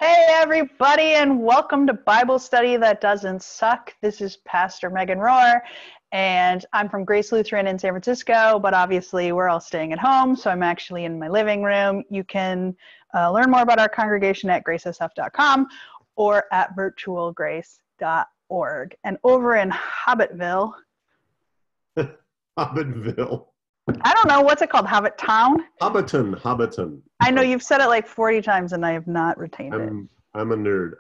Hey, everybody, and welcome to Bible Study That Doesn't Suck. This is Pastor Megan Rohrer, and I'm from Grace Lutheran in San Francisco, but obviously we're all staying at home, so I'm actually in my living room. You can learn more about our congregation at gracesf.com or at virtualgrace.org. And over in Hobbitville, Hobbitville. I don't know, what's it called? Hobbit Town? Hobbiton. I know you've said it like 40 times and I have not retained it. I'm a nerd.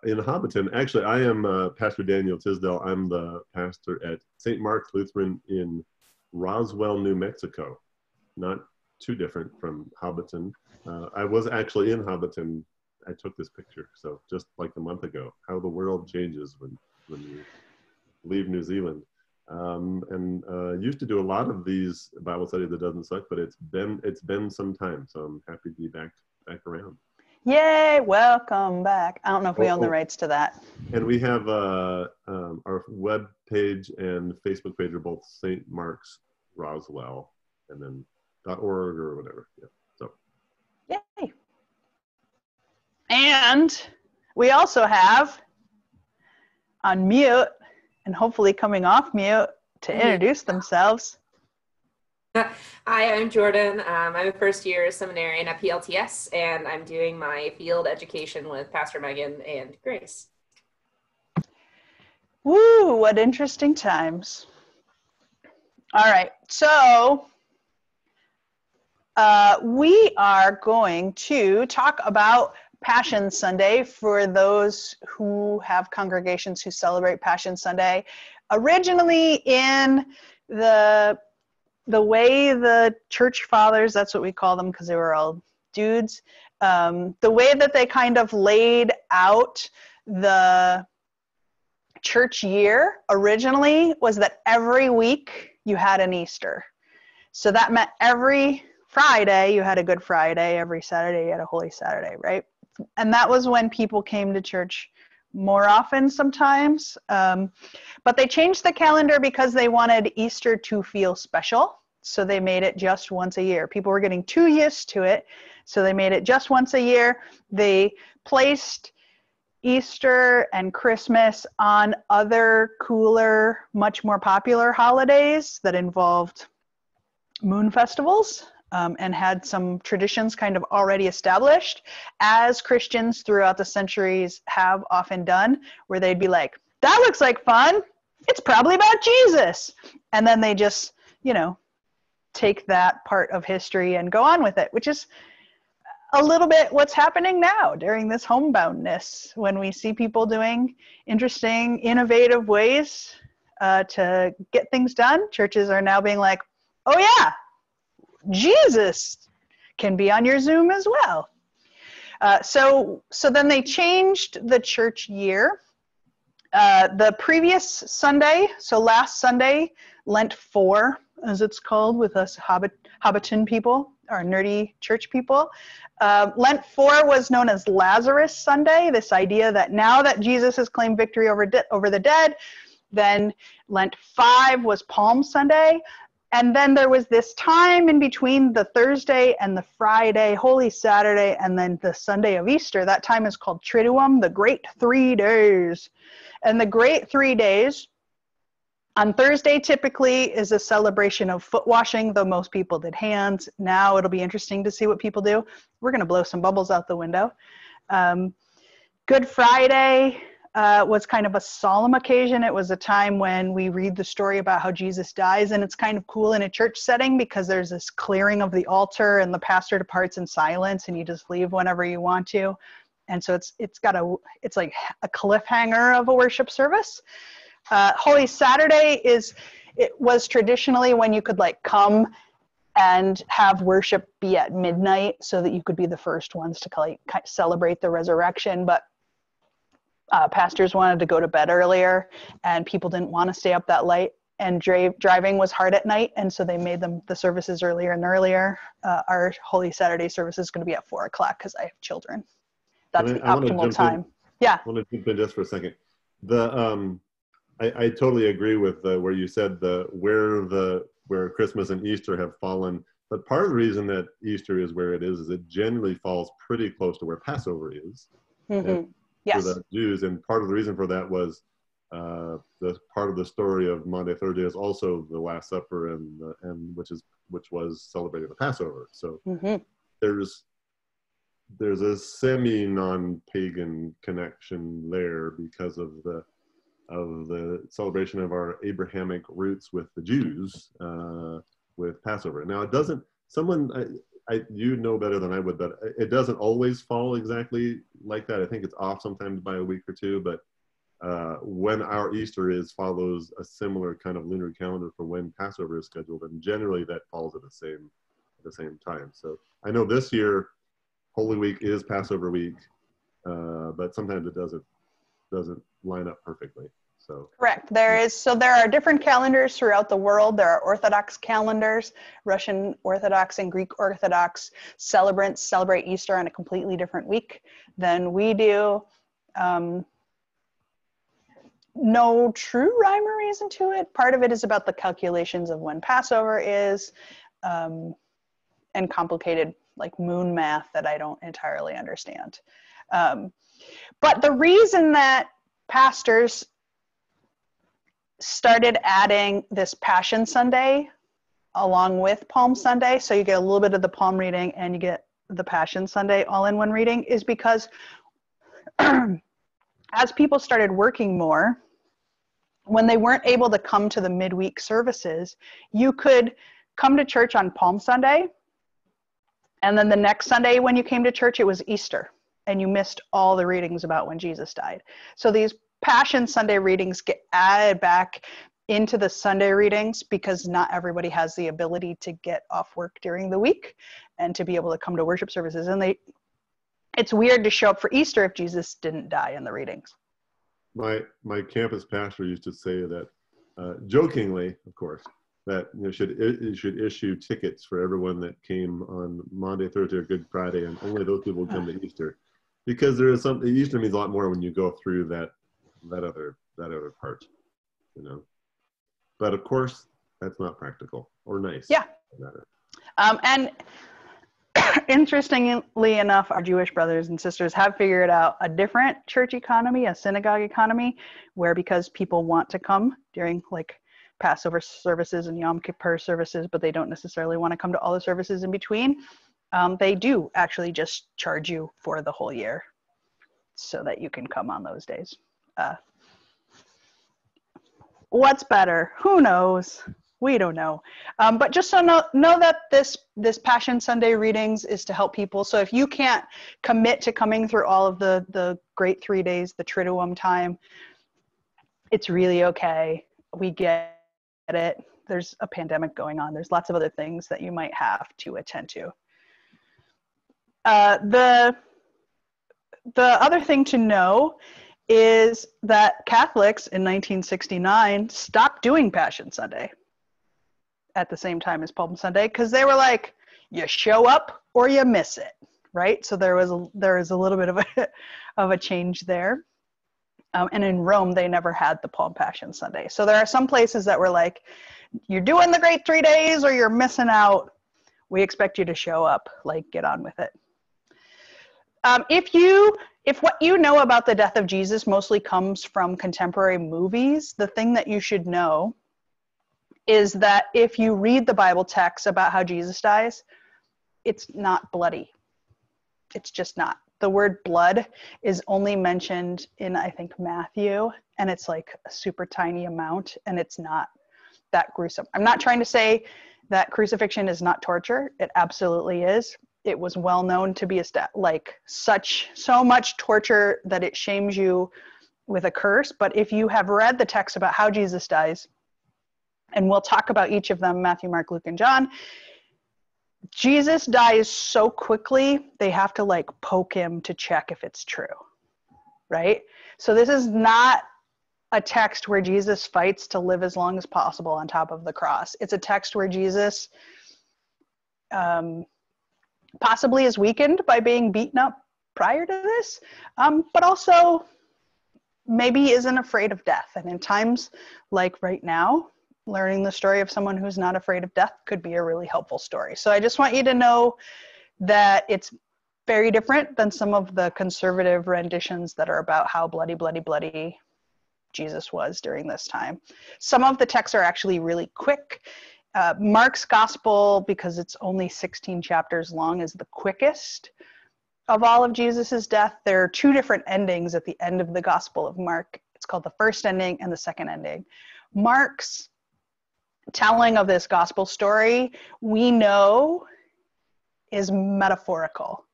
In Hobbiton, actually, I am Pastor Daniel Tisdale. I'm the pastor at St. Mark's Lutheran in Roswell, New Mexico. Not too different from Hobbiton. I was actually in Hobbiton. I took this picture, so just like a month ago. How the world changes when you leave New Zealand. And used to do a lot of these Bible study that doesn't suck, but it's been some time, so I'm happy to be back around. Yay! Welcome back. I don't know if we own the rights to that. And we have our web page and Facebook page are both St. Mark's Roswell, and then .org or whatever. Yeah. So. Yay! And we also have on mute, and hopefully coming off mute, to introduce themselves. Hi, I'm Jordan. I'm a first-year seminarian at PLTS, and I'm doing my field education with Pastor Megan and Grace. Woo, what interesting times. All right, so we are going to talk about Passion Sunday for those who have congregations who celebrate Passion Sunday. Originally in the way the church fathers, that's what we call them because they were all dudes, the way that they kind of laid out the church year originally was that every week you had an Easter. So that meant every Friday you had a Good Friday, every Saturday you had a Holy Saturday, right? And that was when people came to church more often sometimes. But they changed the calendar because they wanted Easter to feel special. So they made it just once a year. People were getting too used to it. So they made it just once a year. They placed Easter and Christmas on other cooler, much more popular holidays that involved moon festivals. And had some traditions kind of already established, as Christians throughout the centuries have often done, where they'd be like, that looks like fun. It's probably about Jesus. And then they just, take that part of history and go on with it, which is a little bit what's happening now during this homeboundness, when we see people doing interesting, innovative ways to get things done. Churches are now being like, oh yeah, Jesus can be on your Zoom as well. So then they changed the church year. The previous Sunday, so last Sunday, Lent 4, as it's called with us Hobbiton people, or nerdy church people. Lent 4 was known as Lazarus Sunday, this idea that now that Jesus has claimed victory over the dead, then Lent 5 was Palm Sunday. And then there was this time in between the Thursday and the Friday, Holy Saturday, and then the Sunday of Easter. That time is called Triduum, the Great 3 Days. And the Great 3 Days, on Thursday typically is a celebration of foot washing, though most people did hands. Now it'll be interesting to see what people do. We're going to blow some bubbles out the window. Good Friday was kind of a solemn occasion. It was a time when we read the story about how Jesus dies, and it's kind of cool in a church setting because there's this clearing of the altar and the pastor departs in silence and you just leave whenever you want to. And so it's like a cliffhanger of a worship service. Holy Saturday was traditionally when you could come and have worship be at midnight so that you could be the first ones to celebrate the resurrection. But pastors wanted to go to bed earlier, and people didn't want to stay up that late, and driving was hard at night, and so they made the services earlier and earlier. Our Holy Saturday service is going to be at 4 o'clock because I have children. That's the optimal time. Yeah. I want to jump in just for a second. I totally agree with where you said where Christmas and Easter have fallen But part of the reason that Easter is where it is it generally falls pretty close to where Passover is for the Jews. And part of the reason for that was the part of the story of Maundy Thursday is also the Last Supper, and which was celebrating the Passover. So there's a semi non-pagan connection there because of the celebration of our Abrahamic roots with the Jews with Passover. Now it doesn't. You know better than I would, but it doesn't always fall exactly like that. I think it's off sometimes by a week or two, but when our Easter follows a similar kind of lunar calendar for when Passover is scheduled, and generally that falls at the same time. So I know this year Holy Week is Passover week, but sometimes it doesn't line up perfectly. So correct. There are different calendars throughout the world. There are Orthodox calendars. Russian Orthodox and Greek Orthodox celebrants celebrate Easter on a completely different week than we do. No true rhyme or reason to it. Part of it is about the calculations of when Passover is, and complicated like moon math that I don't entirely understand. But the reason that pastors started adding this Passion Sunday along with Palm Sunday, so you get a little bit of the Palm reading and you get the Passion Sunday all in one reading, is because as people started working more, when they weren't able to come to the midweek services, you could come to church on Palm Sunday, and then the next Sunday when you came to church, it was Easter, and you missed all the readings about when Jesus died. So these Passion Sunday readings get added back into the Sunday readings because not everybody has the ability to get off work during the week and to be able to come to worship services. And it's weird to show up for Easter if Jesus didn't die in the readings. My campus pastor used to say that, jokingly, of course, that you should issue tickets for everyone that came on Monday, Thursday, or Good Friday, and only those people come to Easter, because there is something. Easter means a lot more when you go through that other part, you know. But of course, that's not practical or nice. Yeah. And interestingly enough, our Jewish brothers and sisters have figured out a different church economy, a synagogue economy, where because people want to come during like Passover services and Yom Kippur services, but they don't necessarily want to come to all the services in between, they do actually just charge you for the whole year so that you can come on those days. What's better? Who knows? We don't know. But just so know that this Passion Sunday readings is to help people. So if you can't commit to coming through all of the great 3 days, the Triduum time, it's really okay. We get it. There's a pandemic going on. There's lots of other things that you might have to attend to. The other thing to know is that Catholics in 1969 stopped doing Passion Sunday at the same time as Palm Sunday, because they were like, you show up or you miss it, right? So there was a little bit of a change there. And in Rome, they never had the Palm Passion Sunday. So there are some places that were like, you're doing the great 3 days or you're missing out. We expect you to show up, like get on with it. If what you know about the death of Jesus mostly comes from contemporary movies, the thing that you should know is that if you read the Bible text about how Jesus dies, it's not bloody. It's just not. The word blood is only mentioned in, I think, Matthew, and it's like a super tiny amount, and it's not that gruesome. I'm not trying to say that crucifixion is not torture. It absolutely is. It was well known to be so much torture that it shames you with a curse. But if you have read the text about how Jesus dies, and we'll talk about each of them, Matthew, Mark, Luke, and John, Jesus dies so quickly, they have to like poke him to check if it's true, right? So this is not a text where Jesus fights to live as long as possible on top of the cross. It's a text where Jesus possibly is weakened by being beaten up prior to this, but also maybe isn't afraid of death. And in times like right now, learning the story of someone who's not afraid of death could be a really helpful story. So I just want you to know that it's very different than some of the conservative renditions that are about how bloody, bloody, bloody Jesus was during this time. Some of the texts are actually really quick. Mark's gospel, because it's only 16 chapters long, is the quickest of all of Jesus's death. There are two different endings at the end of the Gospel of Mark. It's called the first ending and the second ending. Mark's telling of this gospel story, we know, is metaphorical,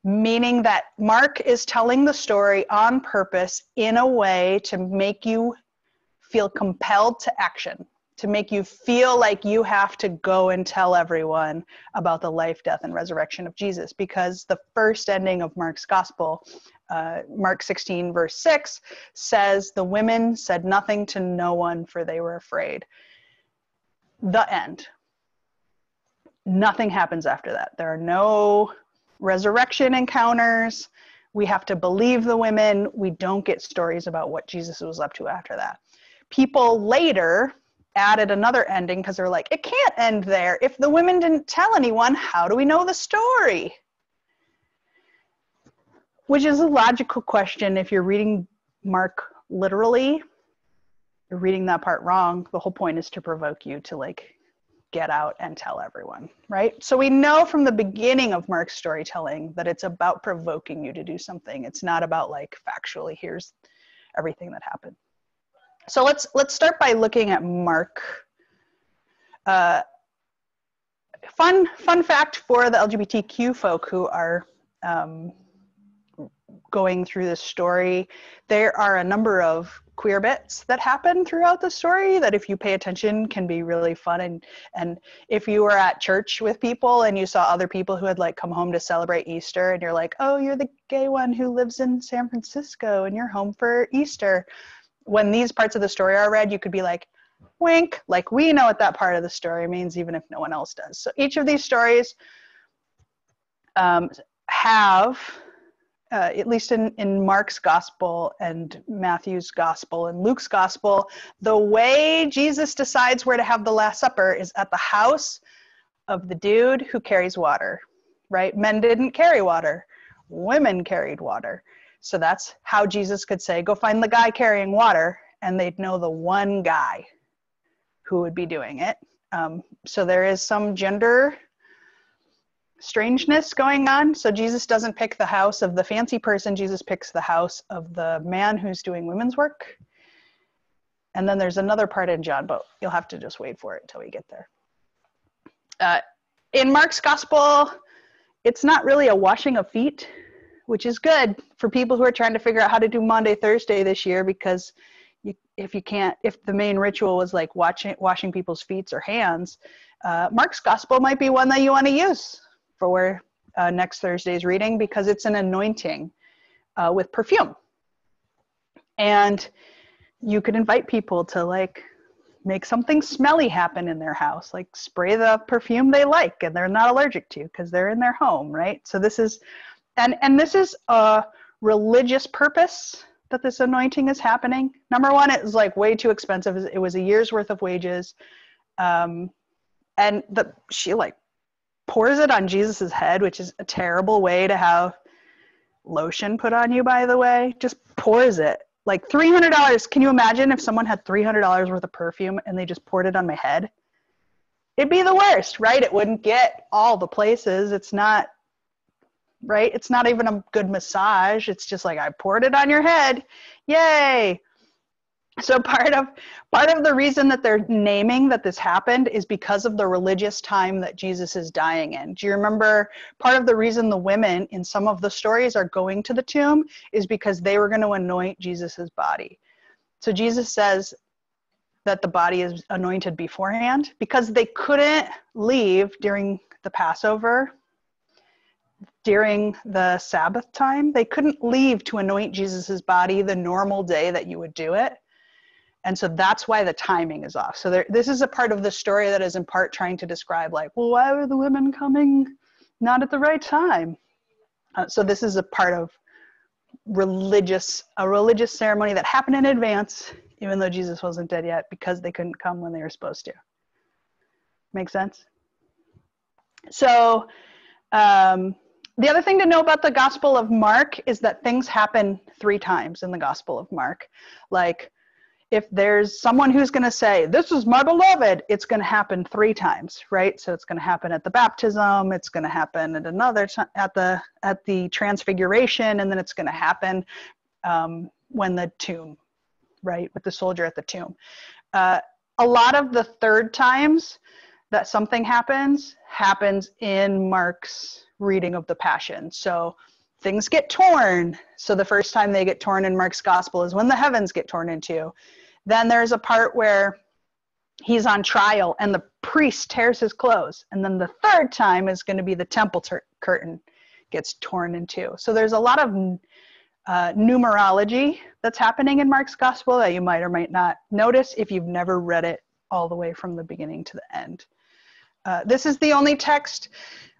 meaning that Mark is telling the story on purpose in a way to make you feel compelled to action, to make you feel like you have to go and tell everyone about the life, death, and resurrection of Jesus. Because the first ending of Mark's gospel, Mark 16, verse 6, says, the women said nothing to no one, for they were afraid. The end. Nothing happens after that. There are no resurrection encounters. We have to believe the women. We don't get stories about what Jesus was up to after that. People later added another ending because they're like, it can't end there. If the women didn't tell anyone, how do we know the story? Which is a logical question. If you're reading Mark literally, you're reading that part wrong. The whole point is to provoke you to like get out and tell everyone, right? So we know from the beginning of Mark's storytelling that it's about provoking you to do something. It's not about like factually, here's everything that happened. So let's start by looking at Mark. Fun fact for the LGBTQ folk who are going through this story, there are a number of queer bits that happen throughout the story that if you pay attention can be really fun. And if you were at church with people and you saw other people who had like come home to celebrate Easter and you're like, oh, you're the gay one who lives in San Francisco and you're home for Easter. When these parts of the story are read, you could be like, wink, like we know what that part of the story means, even if no one else does. So each of these stories have, at least in Mark's gospel and Matthew's gospel and Luke's gospel, the way Jesus decides where to have the Last Supper is at the house of the dude who carries water, right? Men didn't carry water, women carried water. So that's how Jesus could say, go find the guy carrying water, and they'd know the one guy who would be doing it. So there is some gender strangeness going on. So Jesus doesn't pick the house of the fancy person. Jesus picks the house of the man who's doing women's work. And then there's another part in John, but you'll have to just wait for it until we get there. In Mark's gospel, it's not really a washing of feet, which is good for people who are trying to figure out how to do Maundy, Thursday this year, because if the main ritual was like washing people's feet or hands, Mark's gospel might be one that you want to use for next Thursday's reading, because it's an anointing with perfume. And you could invite people to like make something smelly happen in their house, like spray the perfume they like and they're not allergic to because they're in their home, right? So this is, and this is a religious purpose that this anointing is happening. Number one, it was like way too expensive. It was a year's worth of wages. And she like pours it on Jesus's head, which is a terrible way to have lotion put on you, by the way. Just pours it. Like $300. Can you imagine if someone had $300 worth of perfume and they just poured it on my head? It'd be the worst, right? It wouldn't get all the places. It's not, right? It's not even a good massage. It's just like, I poured it on your head. Yay. So part of the reason that they're naming that this happened is because of the religious time that Jesus is dying in. Do you remember part of the reason the women in some of the stories are going to the tomb is because they were going to anoint Jesus's body. So Jesus says that the body is anointed beforehand because they couldn't leave during the Passover, during the Sabbath time. They couldn't leave to anoint Jesus's body the normal day that you would do it. And so that's why the timing is off. So this is a part of the story that is in part trying to describe like, well, why were the women coming not at the right time? So this is a part of a religious ceremony that happened in advance even though Jesus wasn't dead yet, because they couldn't come when they were supposed to. Make sense? So the other thing to know about the Gospel of Mark is that things happen 3 times in the Gospel of Mark. Like, if there's someone who's going to say, "This is my beloved," it's going to happen 3 times, right? So it's going to happen at the baptism, it's going to happen at another at the transfiguration, and then it's going to happen when the tomb, right, with the soldier at the tomb. A lot of the 3rd times that something happens in Mark's reading of the Passion. So things get torn. So the first time they get torn in Mark's gospel is when the heavens get torn in 2. Then there's a part where he's on trial and the priest tears his clothes. And then the 3rd time is going to be the temple curtain gets torn in 2. So there's a lot of numerology that's happening in Mark's gospel that you might or might not notice if you've never read it all the way from the beginning to the end. This is the only text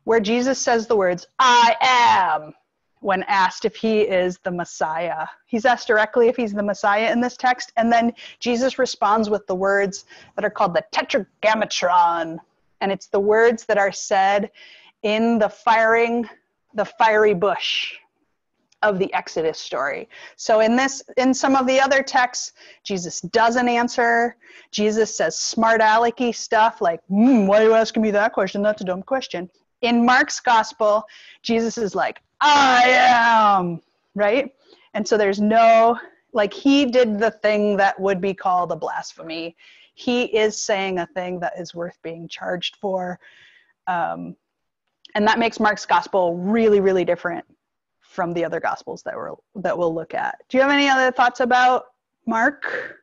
where Jesus says the words, "I am," when asked if he is the Messiah. He's asked directly if he's the Messiah in this text, and then Jesus responds with the words that are called the Tetragrammaton, and it's the words that are said in the fiery bush of the Exodus story. So in some of the other texts, Jesus doesn't answer. Jesus says smart alecky stuff like, "Why are you asking me that question? That's a dumb question." In Mark's gospel, Jesus is like, "I am," right? And so there's no, like, he did the thing that would be called a blasphemy. He is saying a thing that is worth being charged for. And that makes Mark's gospel really, really different from the other gospels that we'll look at. Do you have any other thoughts about Mark?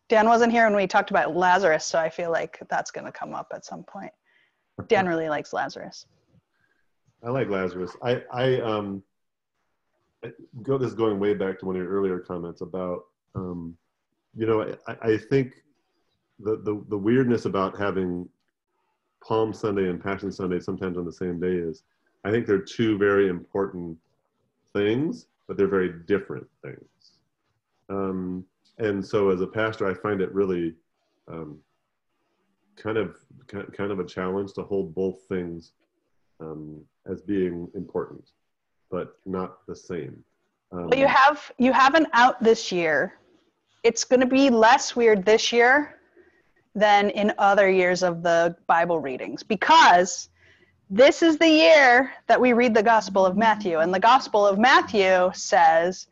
Dan wasn't here when we talked about Lazarus, so I feel like that's going to come up at some point. Dan really likes Lazarus. I like Lazarus. This is going way back to one of your earlier comments about, I think the weirdness about having Palm Sunday and Passion Sunday sometimes on the same day is, I think they're 2 very important things, but they're very different things. And so as a pastor, I find it really kind of a challenge to hold both things as being important, but not the same. Well, you have an out this year. It's going to be less weird this year than in other years of the Bible readings, because this is the year that we read the Gospel of Matthew. And the Gospel of Matthew says,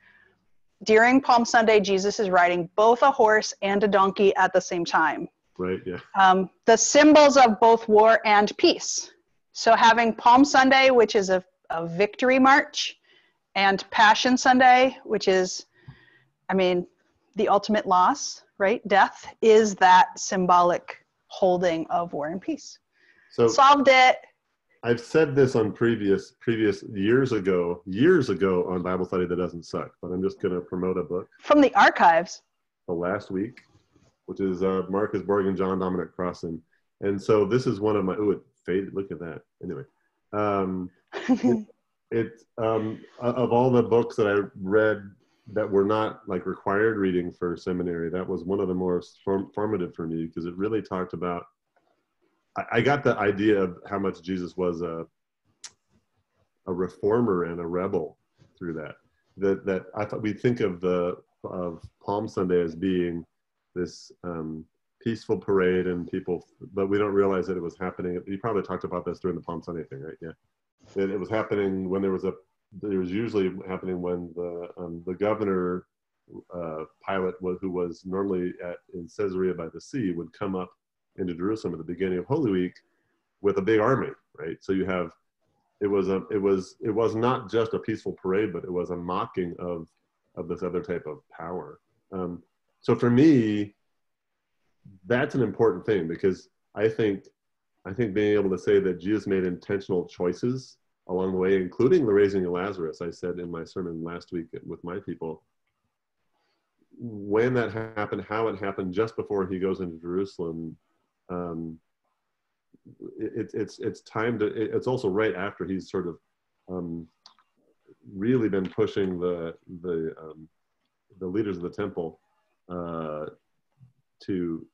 during Palm Sunday, Jesus is riding both a horse and a donkey at the same time. Right, yeah. The symbols of both war and peace. So having Palm Sunday, which is a victory march, and Passion Sunday, which is, the ultimate loss, right? Death is that symbolic holding of war and peace. So solved it. I've said this on previous years ago on Bible Study That Doesn't Suck, but I'm just going to promote a book from the archives. The last week, which is Marcus Borg and John Dominic Crossan. And so this is one of my, it faded, look at that. Anyway, of all the books that I read that were not like required reading for seminary, that was one of the more formative for me, because it really talked about, I got the idea of how much Jesus was a reformer and a rebel through that. That I thought we think of Palm Sunday as being this peaceful parade and people, but we don't realize that it was happening. You probably talked about this during the Palm Sunday thing, right? Yeah, that it was happening when there was usually happening when the governor Pilate, who was normally in Caesarea by the sea, would come up into Jerusalem at the beginning of Holy Week with a big army, right? So you have, it was not just a peaceful parade, but it was a mocking of this other type of power. So for me, that's an important thing, because I think being able to say that Jesus made intentional choices along the way, including the raising of Lazarus, I said in my sermon last week with my people, when that happened, how it happened just before he goes into Jerusalem, it's time to, it's also right after he's sort of really been pushing the leaders of the temple to,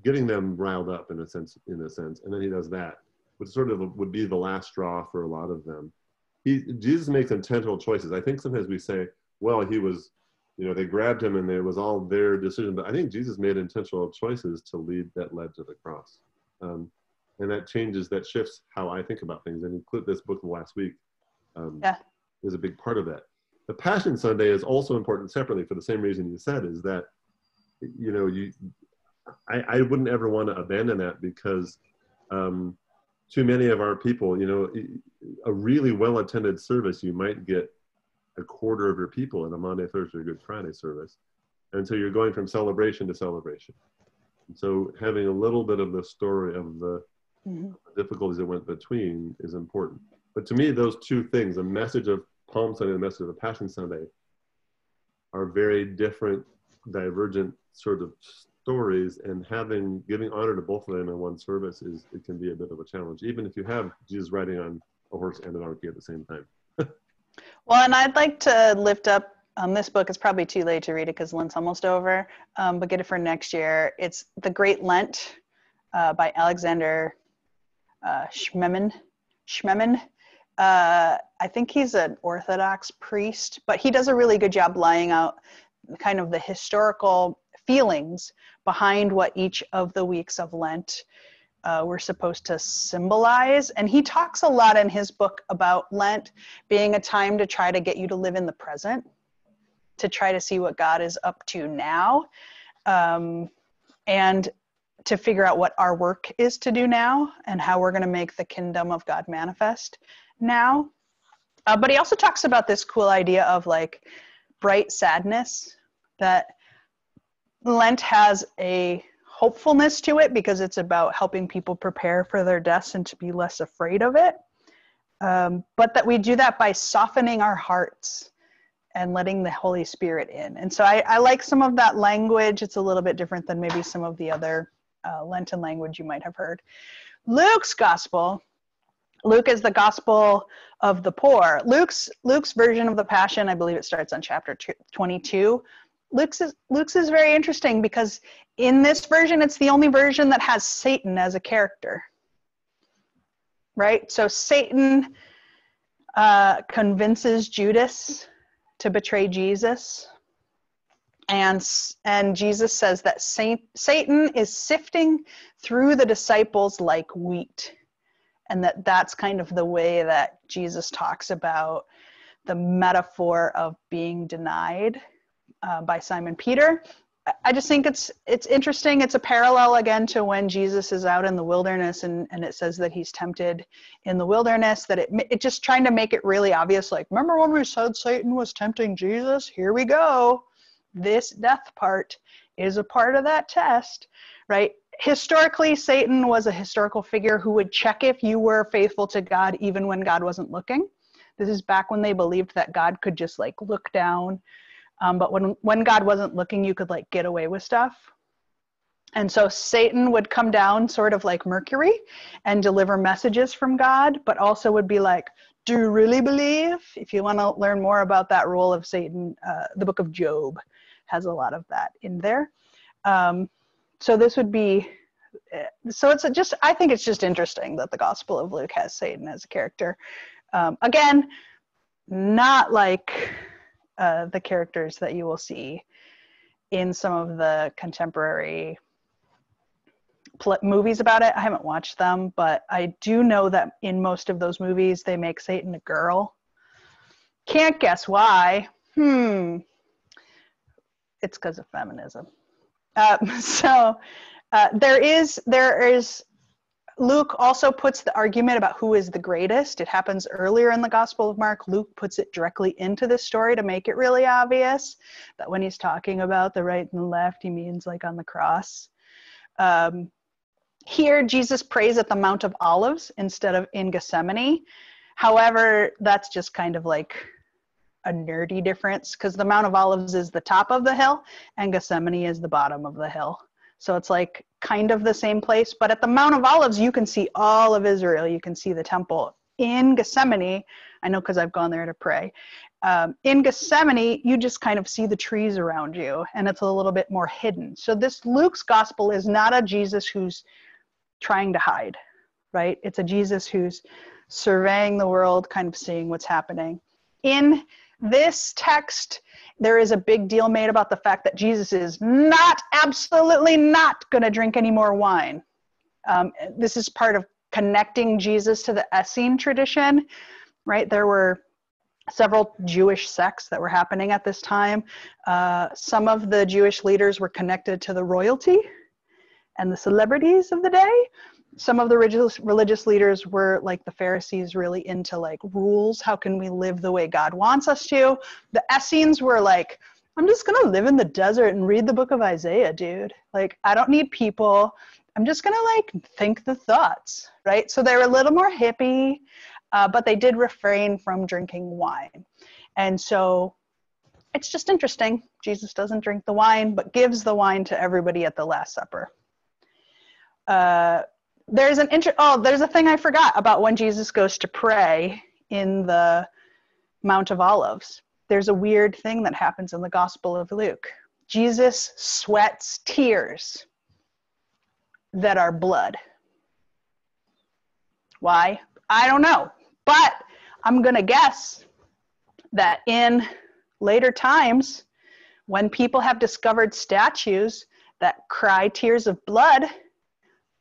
getting them riled up in a sense, and then he does that, which sort of would be the last straw for a lot of them. Jesus makes intentional choices. I think sometimes we say, well, he was, they grabbed him and it was all their decision, but I think Jesus made intentional choices to that led to the cross. And that shifts how I think about things. And include this book last week is a big part of that. The Passion Sunday is also important separately for the same reason you said, is that, I wouldn't ever want to abandon that, because too many of our people, a really well-attended service, you might get a quarter of your people in a Monday, Thursday, or Good Friday service. And so you're going from celebration to celebration. And so having a little bit of the story of the difficulties that went between is important. But to me, those two things, the message of Palm Sunday and the message of the Passion Sunday, are very different, divergent sort of stories, and giving honor to both of them in one service it can be a bit of a challenge, even if you have Jesus riding on a horse and a donkey at the same time. Well, and I'd like to lift up this book. It's probably too late to read it because Lent's almost over, but get it for next year. It's The Great Lent by Alexander Schmemann. I think he's an Orthodox priest, but he does a really good job laying out kind of the historical feelings behind what each of the weeks of Lent were supposed to symbolize. And he talks a lot in his book about Lent being a time to try to get you to live in the present, to try to see what God is up to now, and to figure out what our work is to do now and how we're going to make the kingdom of God manifest now. But he also talks about this cool idea of like bright sadness, that Lent has a hopefulness to it because it's about helping people prepare for their deaths and to be less afraid of it. But that we do that by softening our hearts and letting the Holy Spirit in. And so I like some of that language. It's a little bit different than maybe some of the other Lenten language you might have heard. Luke's gospel. Luke is the gospel of the poor. Luke's version of the Passion, I believe it starts on chapter 22. Luke's is very interesting because in this version, it's the only version that has Satan as a character, right? So Satan convinces Judas to betray Jesus, and Jesus says that Satan is sifting through the disciples like wheat, and that's kind of the way that Jesus talks about the metaphor of being denied by Simon Peter. I just think it's interesting. It's a parallel again to when Jesus is out in the wilderness and it says that he's tempted in the wilderness, that it just trying to make it really obvious. Like, remember when we said Satan was tempting Jesus? Here we go. This death part is a part of that test, right? Historically, Satan was a historical figure who would check if you were faithful to God even when God wasn't looking. This is back when they believed that God could just like look down. But when God wasn't looking, you could like get away with stuff. And so Satan would come down sort of like Mercury and deliver messages from God, but also would be like, do you really believe? If you want to learn more about that role of Satan, the book of Job has a lot of that in there. So this would be, I think it's just interesting that the Gospel of Luke has Satan as a character. Again, not like the characters that you will see in some of the contemporary movies about it. I haven't watched them, but I do know that in most of those movies, they make Satan a girl. Can't guess why. It's because of feminism. There is Luke also puts the argument about who is the greatest. It happens earlier in the Gospel of Mark. Luke puts it directly into this story to make it really obvious that when he's talking about the right and the left, he means like on the cross. Here, Jesus prays at the Mount of Olives instead of in Gethsemane. However, that's just kind of like a nerdy difference because the Mount of Olives is the top of the hill and Gethsemane is the bottom of the hill. So it's like kind of the same place, but at the Mount of Olives, you can see all of Israel. You can see the temple. in Gethsemane, I know because I've gone there to pray. In Gethsemane, you just kind of see the trees around you, and it's a little bit more hidden. So this Luke's gospel is not a Jesus who's trying to hide, right? It's a Jesus who's surveying the world, kind of seeing what's happening. In this text, there is a big deal made about the fact that Jesus is absolutely not going to drink any more wine. This is part of connecting Jesus to the Essene tradition, right? There were several Jewish sects that were happening at this time. Some of the Jewish leaders were connected to the royalty and the celebrities of the day. Some of the religious leaders were like the Pharisees, really into like rules. How can we live the way God wants us to? The Essenes were like, I'm just going to live in the desert and read the book of Isaiah, dude. Like, I don't need people. I'm just going to like think the thoughts, right? So they were a little more hippie, but they did refrain from drinking wine. And so it's just interesting. Jesus doesn't drink the wine, but gives the wine to everybody at the Last Supper. There's a thing I forgot about when Jesus goes to pray in the Mount of Olives. There's a weird thing that happens in the Gospel of Luke. Jesus sweats tears that are blood. Why? I don't know. But I'm going to guess that in later times, when people have discovered statues that cry tears of blood,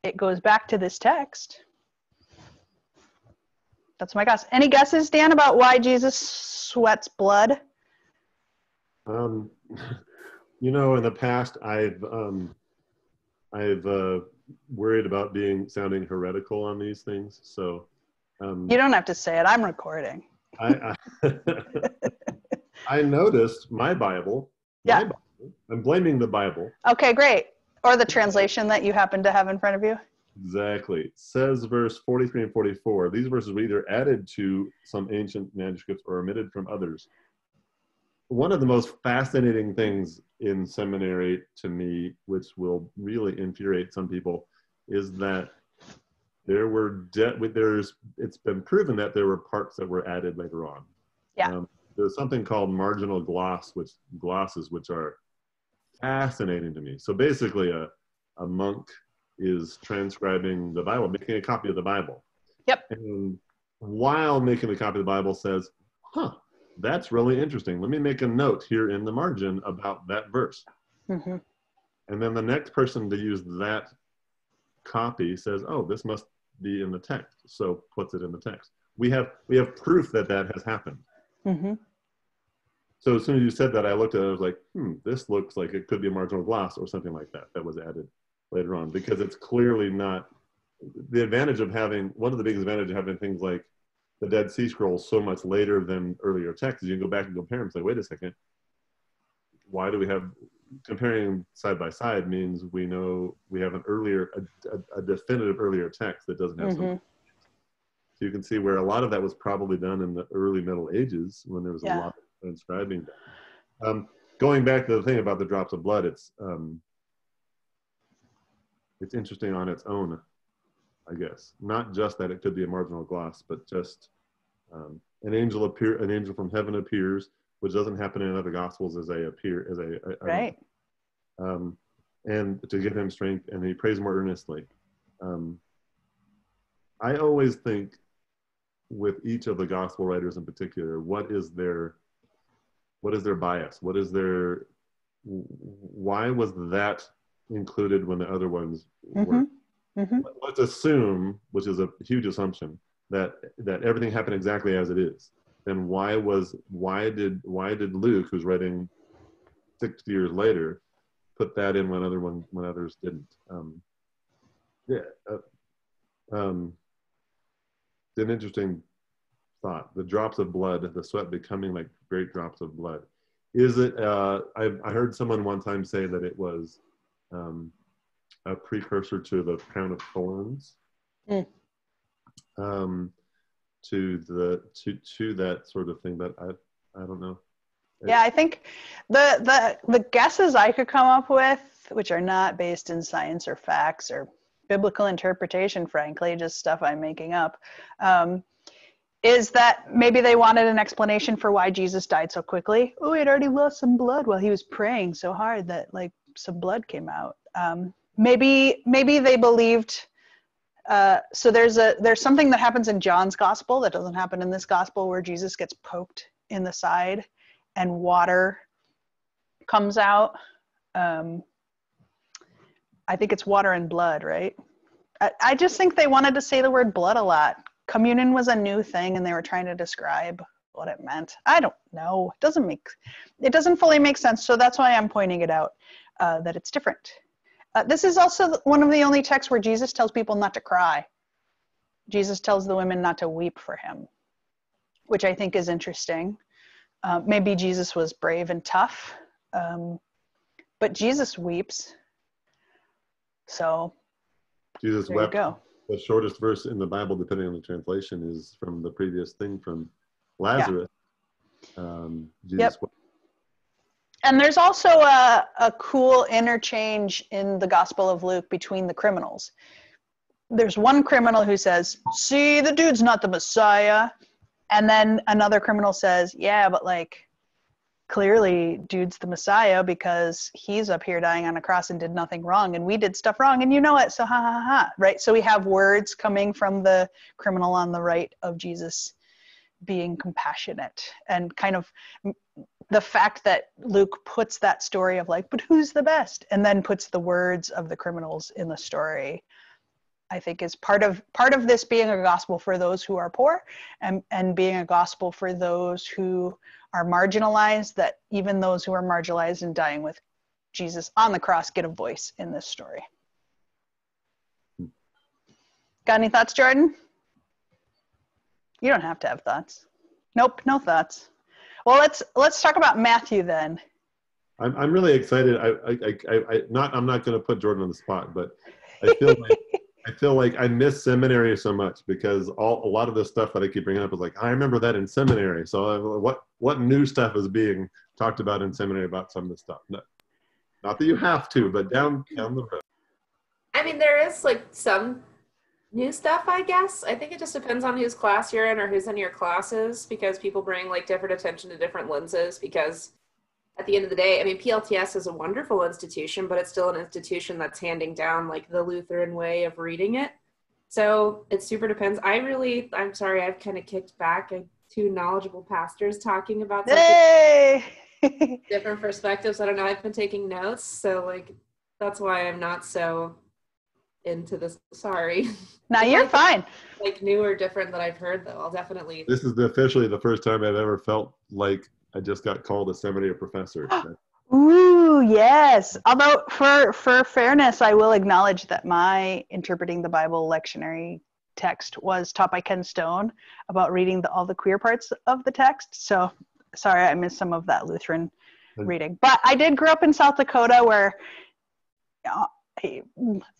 it goes back to this text. That's my guess. Any guesses, Dan, about why Jesus sweats blood? You know, in the past, I've worried about sounding heretical on these things. So you don't have to say it. I'm recording. I noticed my Bible. Yeah. I'm blaming the Bible. Okay, great. Or the translation that you happen to have in front of you. Exactly. It says verse 43 and 44. These verses were either added to some ancient manuscripts or omitted from others. One of the most fascinating things in seminary to me, which will really infuriate some people, is that it's been proven that there were parts that were added later on. Yeah. There's something called marginal glosses, which are fascinating to me. So basically a monk is transcribing the Bible, making a copy of the Bible. Yep. And while making the copy of the Bible says, that's really interesting. Let me make a note here in the margin about that verse. Mm-hmm. And then the next person to use that copy says, this must be in the text. So puts it in the text. We have proof that has happened. Mm-hmm. So as soon as you said that, I looked at it, I was like, this looks like it could be a marginal gloss or something like that was added later on, because it's clearly not. One of the biggest advantages of having things like the Dead Sea Scrolls so much later than earlier texts, you can go back and compare them and say, wait a second, why do we have, comparing side by side means we know we have a definitive earlier text that doesn't have some. So you can see where a lot of that was probably done in the early Middle Ages when there was a lot of transcribing. Going back to the thing about the drops of blood, it's interesting on its own, I guess. Not just that it could be a marginal gloss, but just an angel from heaven appears, which doesn't happen in other gospels as they appear right. And to give him strength, and he prays more earnestly. I always think with each of the gospel writers in particular, what is their bias? Why was that included when the other ones were? Mm-hmm. Let's assume, which is a huge assumption, that everything happened exactly as it is. Then why did Luke, who's writing 60 years later, put that in when others didn't? It's an interesting thought. The drops of blood, the sweat becoming like great drops of blood. Is it? I heard someone one time say that it was a precursor to the crown of thorns. To that sort of thing, but I don't know. Yeah, I think the guesses I could come up with, which are not based in science or facts or biblical interpretation, frankly, just stuff I'm making up, is that maybe they wanted an explanation for why Jesus died so quickly. Oh, he had already lost some blood while he was praying so hard that like some blood came out. Maybe they believed. So there's something that happens in John's gospel that doesn't happen in this gospel, where Jesus gets poked in the side and water comes out. I think it's water and blood, right? I just think they wanted to say the word blood a lot. Communion was a new thing and they were trying to describe what it meant. I don't know. It doesn't fully make sense. So that's why I'm pointing it out, that it's different. This is also one of the only texts where Jesus tells people not to cry. Jesus tells the women not to weep for him, which I think is interesting. Maybe Jesus was brave and tough, but Jesus weeps. So Jesus there wept. you go. The shortest verse in the Bible, depending on the translation, is from the previous thing from Lazarus. Yeah. Jesus wept. And there's also a cool interchange in the Gospel of Luke between the criminals. There's one criminal who says, see, the dude's not the Messiah. And then another criminal says, yeah, but like, clearly dude's the Messiah because he's up here dying on a cross and did nothing wrong. And we did stuff wrong and you know it. So ha ha ha, right? So we have words coming from the criminal on the right of Jesus being compassionate, and kind of the fact that Luke puts that story of like, but who's the best? And then puts the words of the criminals in the story, I think is part of this being a gospel for those who are poor, and being a gospel for those who are marginalized, that even those who are marginalized and dying with Jesus on the cross get a voice in this story. Got any thoughts, Jordan? You don't have to have thoughts. Nope, no thoughts. Well, let's talk about Matthew then. I'm really excited. I'm not going to put Jordan on the spot, but I feel like I miss seminary so much, because a lot of the stuff that I keep bringing up is like, I remember that in seminary. So what new stuff is being talked about in seminary about some of this stuff? No, not that you have to, but down the road. I mean, there is like some new stuff, I guess. I think it just depends on whose class you're in or who's in your classes, because people bring like different attention to different lenses. Because at the end of the day, I mean, PLTS is a wonderful institution, but it's still an institution that's handing down like the Lutheran way of reading it. So it super depends. I'm sorry, I've kind of kicked back two knowledgeable pastors talking about something. Hey! Different perspectives. I don't know. I've been taking notes. So like, that's why I'm not so into this. Sorry. No, you're fine. Like new or different that I've heard, though. I'll definitely. This is officially the first time I've ever felt like I just got called a seminary professor. Ooh, yes. Although for fairness, I will acknowledge that my interpreting the Bible lectionary text was taught by Ken Stone about reading all the queer parts of the text. So sorry, I missed some of that Lutheran reading. But I did grow up in South Dakota, where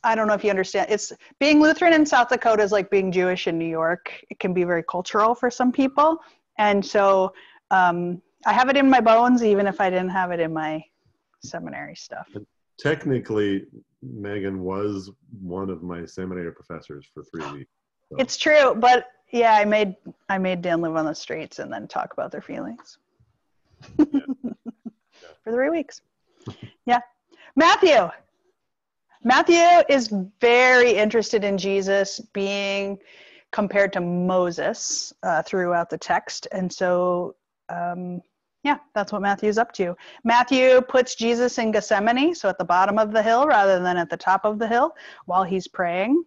I don't know if you understand. It's being Lutheran in South Dakota is like being Jewish in New York. It can be very cultural for some people. And so I have it in my bones, even if I didn't have it in my seminary stuff. Technically, Megan was one of my seminary professors for 3 weeks. So. It's true, but yeah, I made Dan live on the streets and then talk about their feelings. Yeah. For 3 weeks. Yeah. Matthew is very interested in Jesus being compared to Moses throughout the text. And so, that's what Matthew's up to. Matthew puts Jesus in Gethsemane, so at the bottom of the hill rather than at the top of the hill, while he's praying.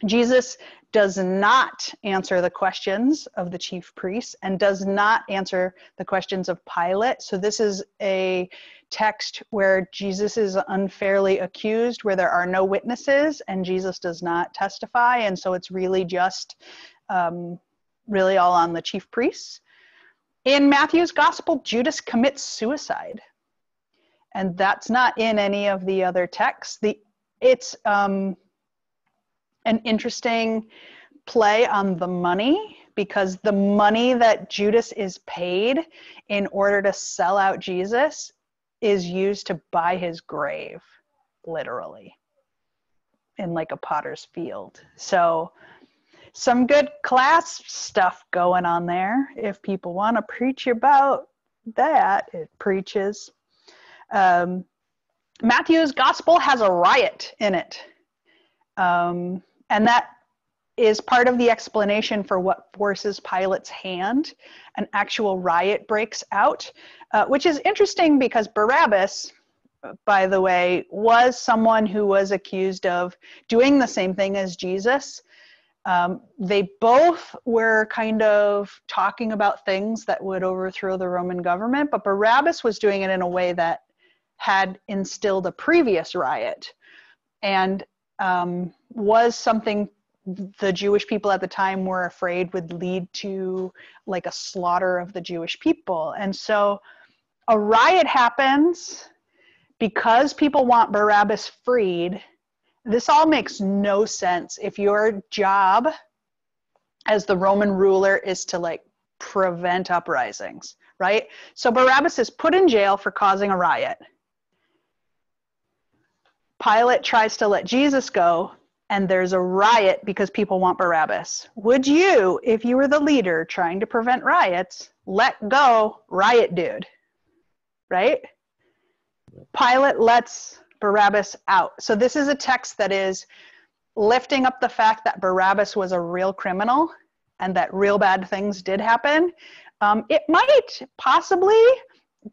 Jesus does not answer the questions of the chief priests and does not answer the questions of Pilate. So this is a text where Jesus is unfairly accused, where there are no witnesses and Jesus does not testify. And so it's really just really all on the chief priests. In Matthew's gospel, Judas commits suicide. And that's not in any of the other texts. It's an interesting play on the money, because the money that Judas is paid in order to sell out Jesus is used to buy his grave, literally, in like a potter's field. So some good class stuff going on there. If people want to preach about that, it preaches. Matthew's gospel has a riot in it. And that is part of the explanation for what forces Pilate's hand. An actual riot breaks out, which is interesting because Barabbas, by the way, was someone who was accused of doing the same thing as Jesus. They both were kind of talking about things that would overthrow the Roman government, but Barabbas was doing it in a way that had instilled a previous riot and was something the Jewish people at the time were afraid would lead to like a slaughter of the Jewish people. And so a riot happens because people want Barabbas freed. This all makes no sense if your job as the Roman ruler is to like prevent uprisings, right? So Barabbas is put in jail for causing a riot. Pilate tries to let Jesus go, and there's a riot because people want Barabbas. Would you, if you were the leader trying to prevent riots, let go riot dude, right? Pilate lets Barabbas out. So this is a text that is lifting up the fact that Barabbas was a real criminal and that real bad things did happen. It might possibly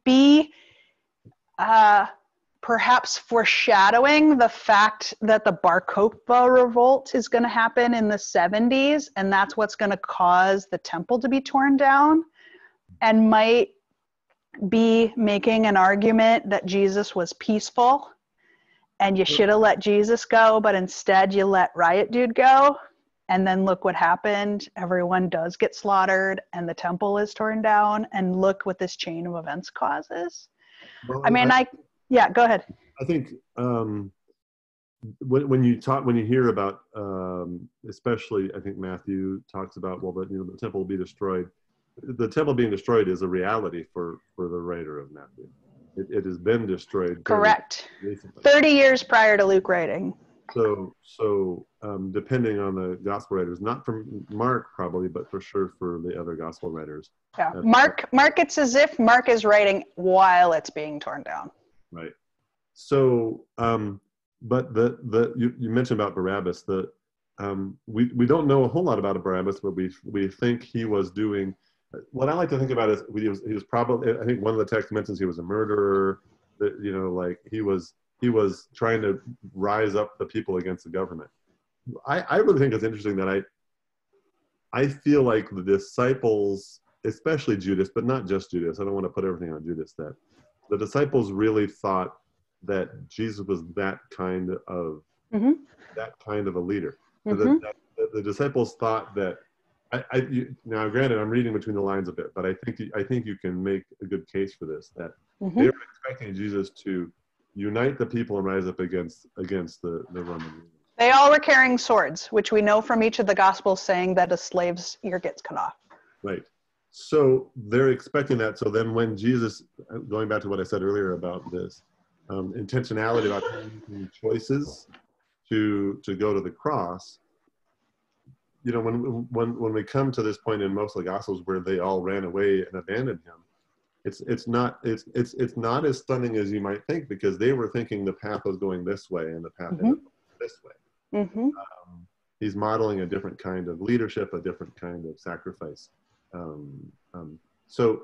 be perhaps foreshadowing the fact that the Bar Kokhba revolt is going to happen in the 70s, and that's what's going to cause the temple to be torn down, and might be making an argument that Jesus was peaceful and you should have let Jesus go, but instead you let riot dude go. And then look what happened. Everyone does get slaughtered and the temple is torn down, and look what this chain of events causes. Well, Yeah, go ahead. I think when you hear about, especially I think Matthew talks about, well, the temple will be destroyed. The temple being destroyed is a reality for the writer of Matthew. It has been destroyed. Correct. 30 years prior to Luke writing. So depending on the gospel writers, not from Mark probably, but for sure for the other gospel writers. Yeah, Mark, it's as if Mark is writing while it's being torn down. Right. So, but you mentioned about Barabbas. We don't know a whole lot about Barabbas, but we think he was doing. What I like to think about is he was probably. I think one of the texts mentions he was a murderer. That like he was trying to rise up the people against the government. I really think it's interesting that I feel like the disciples, especially Judas, but not just Judas. I don't want to put everything on Judas. That the disciples really thought that Jesus was that kind of a leader. Mm-hmm. The disciples thought that. Now, granted, I'm reading between the lines a bit, but I think you can make a good case for this. That they were expecting Jesus to unite the people and rise up against the Roman. They all were carrying swords, which we know from each of the Gospels saying that a slave's ear gets cut off. Right. So they're expecting that. So then when Jesus, going back to what I said earlier about this intentionality about making choices to go to the cross, when we come to this point in most of the Gospels where they all ran away and abandoned him, it's not as stunning as you might think, because they were thinking the path was going this way and the path ended up this way. Mm-hmm. He's modeling a different kind of leadership, a different kind of sacrifice. So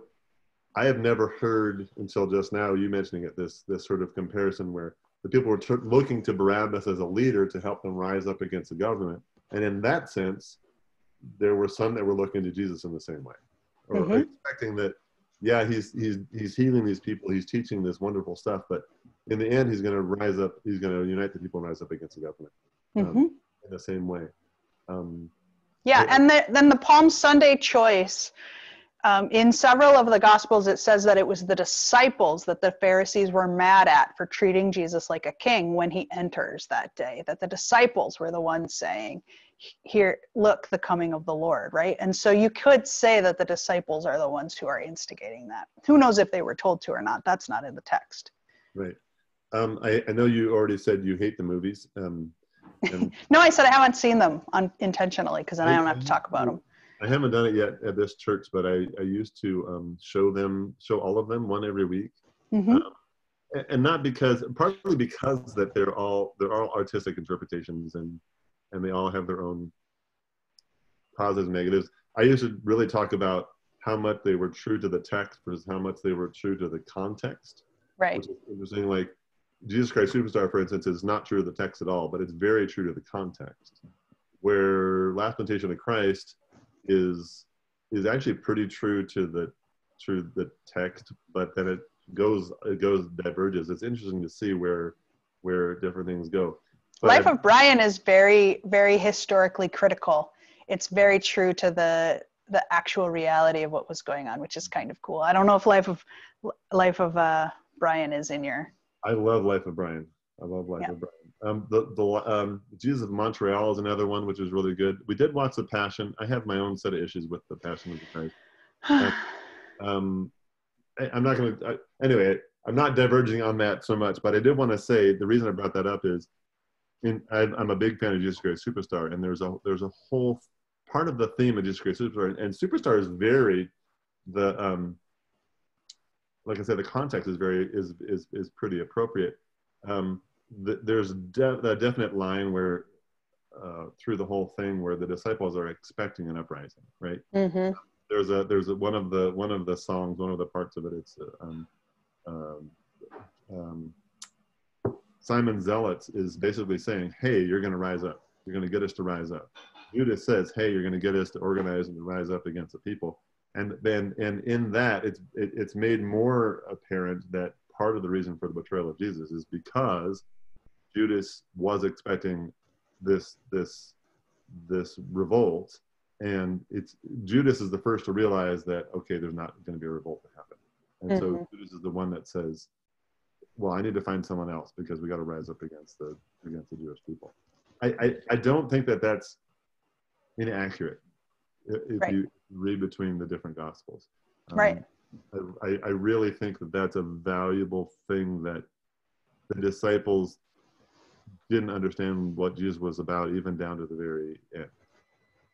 I have never heard until just now, you mentioning it, this sort of comparison where the people were looking to Barabbas as a leader to help them rise up against the government. And in that sense, there were some that were looking to Jesus in the same way, or expecting that, yeah, he's healing these people, he's teaching this wonderful stuff, but in the end, he's going to rise up, he's going to unite the people and rise up against the government in the same way. And then the Palm Sunday choice, in several of the Gospels, it says that it was the disciples that the Pharisees were mad at for treating Jesus like a king when he enters that day, that the disciples were the ones saying, here, look, the coming of the Lord, right? And so you could say that the disciples are the ones who are instigating that. Who knows if they were told to or not? That's not in the text. Right. I know you already said you hate the movies. And No, I said I haven't seen them intentionally because then I don't have to talk about them. I haven't done it yet at this church, but I used to show all of them, one every week. Mm-hmm. And not partly because that they're all artistic interpretations, and they all have their own positives and negatives. I used to really talk about how much they were true to the text versus how much they were true to the context. Right. Which is interesting. Like Jesus Christ Superstar, for instance, is not true to the text at all, but it's very true to the context. Where Last Temptation of Christ is actually pretty true to the text, but then it diverges. It's interesting to see where different things go. But Life of Brian is very, very historically critical. It's very true to the actual reality of what was going on, which is kind of cool. I don't know if Life of Brian is in your. I love Life of Brian. I love Life of Brian. Jesus of Montreal is another one, which is really good. We did watch The Passion. I have my own set of issues with The Passion of the Christ. I'm not going to, anyway, I'm not diverging on that so much, but I did want to say the reason I brought that up is I'm a big fan of Jesus Christ Superstar, and there's a whole part of the theme of Jesus Christ Superstar, and Superstar is very, like I said, the context is pretty appropriate. There's a definite line where through the whole thing where the disciples are expecting an uprising, right? Mm-hmm. There's one of the songs, one of the parts of it. It's Simon Zealots is basically saying, "Hey, you're going to rise up. You're going to get us to rise up." Judas says, "Hey, you're going to get us to organize and to rise up against the people." And in that, it's made more apparent that part of the reason for the betrayal of Jesus is because Judas was expecting this revolt, and Judas is the first to realize that, okay, there's not going to be a revolt to happen, and so Judas is the one that says, well, I need to find someone else because we got to rise up against the Jewish people. I don't think that that's inaccurate if you read between the different gospels. Right. I really think that that's a valuable thing that the disciples didn't understand what Jesus was about, even down to the very end.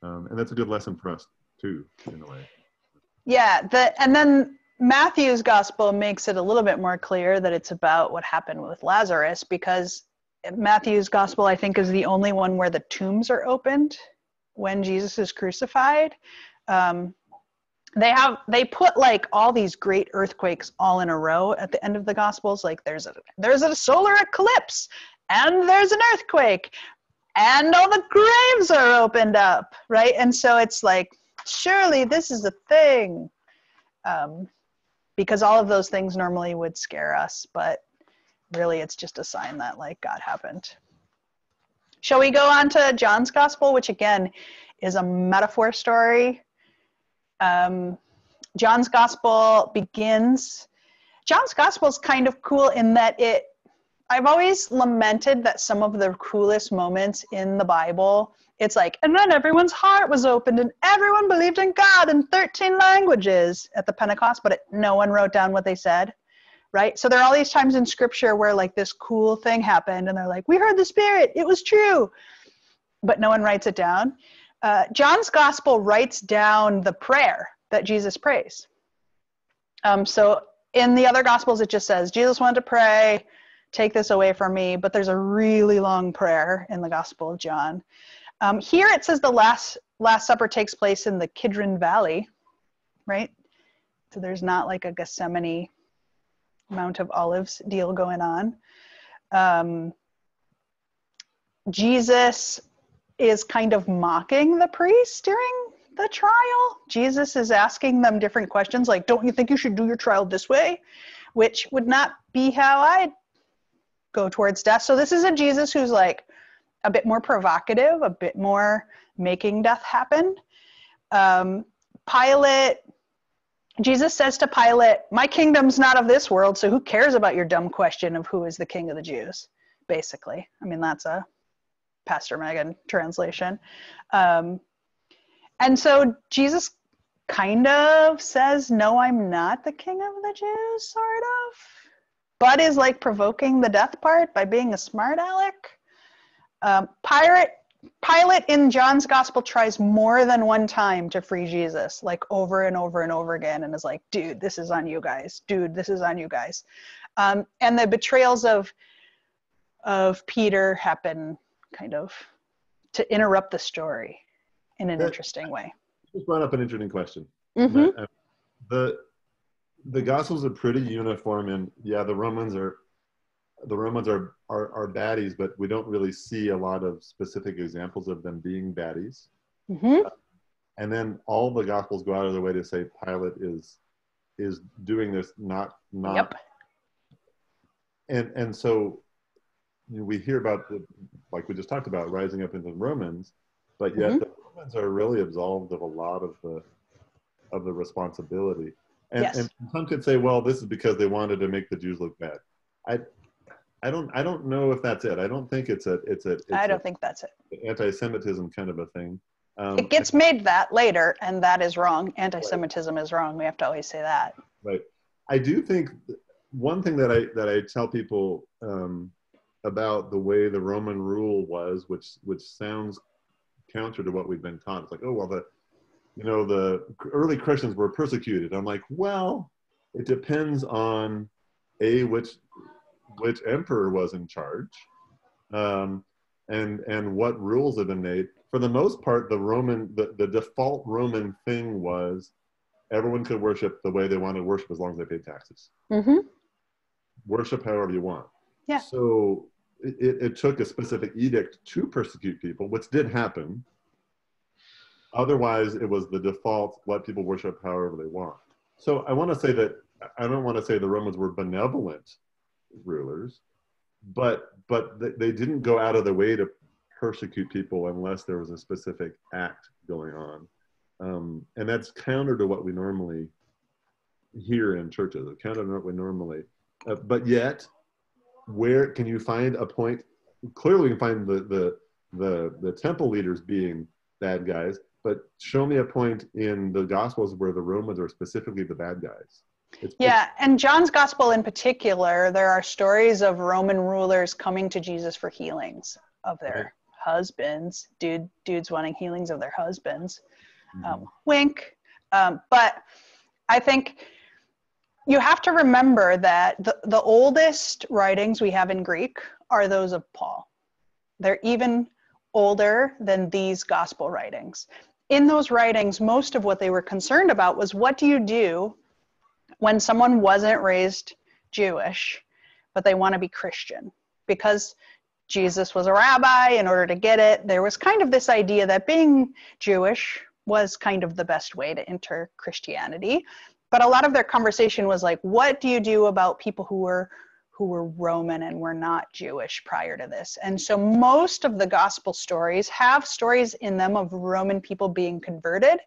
And that's a good lesson for us too, in a way. Yeah, and then Matthew's gospel makes it a little bit more clear that it's about what happened with Lazarus, because Matthew's gospel, I think, is the only one where the tombs are opened when Jesus is crucified. They put like all these great earthquakes all in a row at the end of the gospels. Like there's a solar eclipse, and there's an earthquake, and all the graves are opened up, right? And so it's like, surely this is a thing. Because all of those things normally would scare us, but really it's just a sign that like God happened. Shall we go on to John's gospel, which again is a metaphor story? John's gospel is kind of cool in that I've always lamented that some of the coolest moments in the Bible, it's like, and then everyone's heart was opened and everyone believed in God in 13 languages at the Pentecost, but no one wrote down what they said, right? So there are all these times in scripture where like this cool thing happened and they're like, we heard the Spirit, it was true, but no one writes it down. John's gospel writes down the prayer that Jesus prays. So in the other gospels, it just says, Jesus wanted to pray, take this away from me, but there's a really long prayer in the Gospel of John. Here it says the Last Supper takes place in the Kidron Valley, right? So there's not like a Gethsemane, Mount of Olives deal going on. Jesus is kind of mocking the priests during the trial. Jesus is asking them different questions like, don't you think you should do your trial this way? Which would not be how I'd go towards death. So this is a Jesus who's like a bit more provocative, a bit more making death happen. Jesus says to Pilate, my kingdom's not of this world, so who cares about your dumb question of who is the king of the Jews, basically. I mean, that's a Pastor Megan translation. And so Jesus kind of says, no, I'm not the king of the Jews, sort of, but is like provoking the death part by being a smart aleck. Pilate in John's gospel tries more than one time to free Jesus, like over and over and over again, and is like, dude, this is on you guys. Dude, this is on you guys. And the betrayals of Peter happen kind of to interrupt the story in an interesting way. Just brought up an interesting question. Mm-hmm. The Gospels are pretty uniform, and yeah, the Romans are baddies, but we don't really see a lot of specific examples of them being baddies. Mm-hmm. And then all the Gospels go out of their way to say Pilate is doing this not. Yep. And so we hear about like we just talked about, rising up into the Romans, but yet the Romans are really absolved of a lot of the responsibility. And some could say, well, this is because they wanted to make the Jews look bad. I don't know if that's it. I don't think it's I don't think that's it. Anti-Semitism kind of a thing. It gets made that later, and that is wrong. Anti-Semitism is wrong. We have to always say that. Right. I do think one thing that I tell people about the way the Roman rule was, which sounds counter to what we've been taught. It's like, oh well, the early Christians were persecuted. I'm like, well, it depends on which emperor was in charge, and what rules have been made. For the most part, the default Roman thing was everyone could worship the way they wanted to worship as long as they paid taxes. Mm-hmm. Worship however you want. Yeah. So it took a specific edict to persecute people, which did happen. Otherwise, it was the default, let people worship however they want. So I want to say that, I don't want to say the Romans were benevolent rulers, but they didn't go out of their way to persecute people unless there was a specific act going on. And that's counter to what we normally hear in churches, counter to what we normally, but yet, where can you find a point? Clearly, you can find the temple leaders being bad guys, but show me a point in the Gospels where the Romans are specifically the bad guys. And John's Gospel in particular, there are stories of Roman rulers coming to Jesus for healings of their husbands, dudes wanting healings of their husbands. Wink. But I think you have to remember that the oldest writings we have in Greek are those of Paul. They're even older than these gospel writings. In those writings, most of what they were concerned about was, what do you do when someone wasn't raised Jewish, but they want to be Christian? Because Jesus was a rabbi, in order to get it, there was kind of this idea that being Jewish was kind of the best way to enter Christianity. But a lot of their conversation was like, what do you do about people who were Roman and were not Jewish prior to this? And so most of the gospel stories have stories in them of Roman people being converted.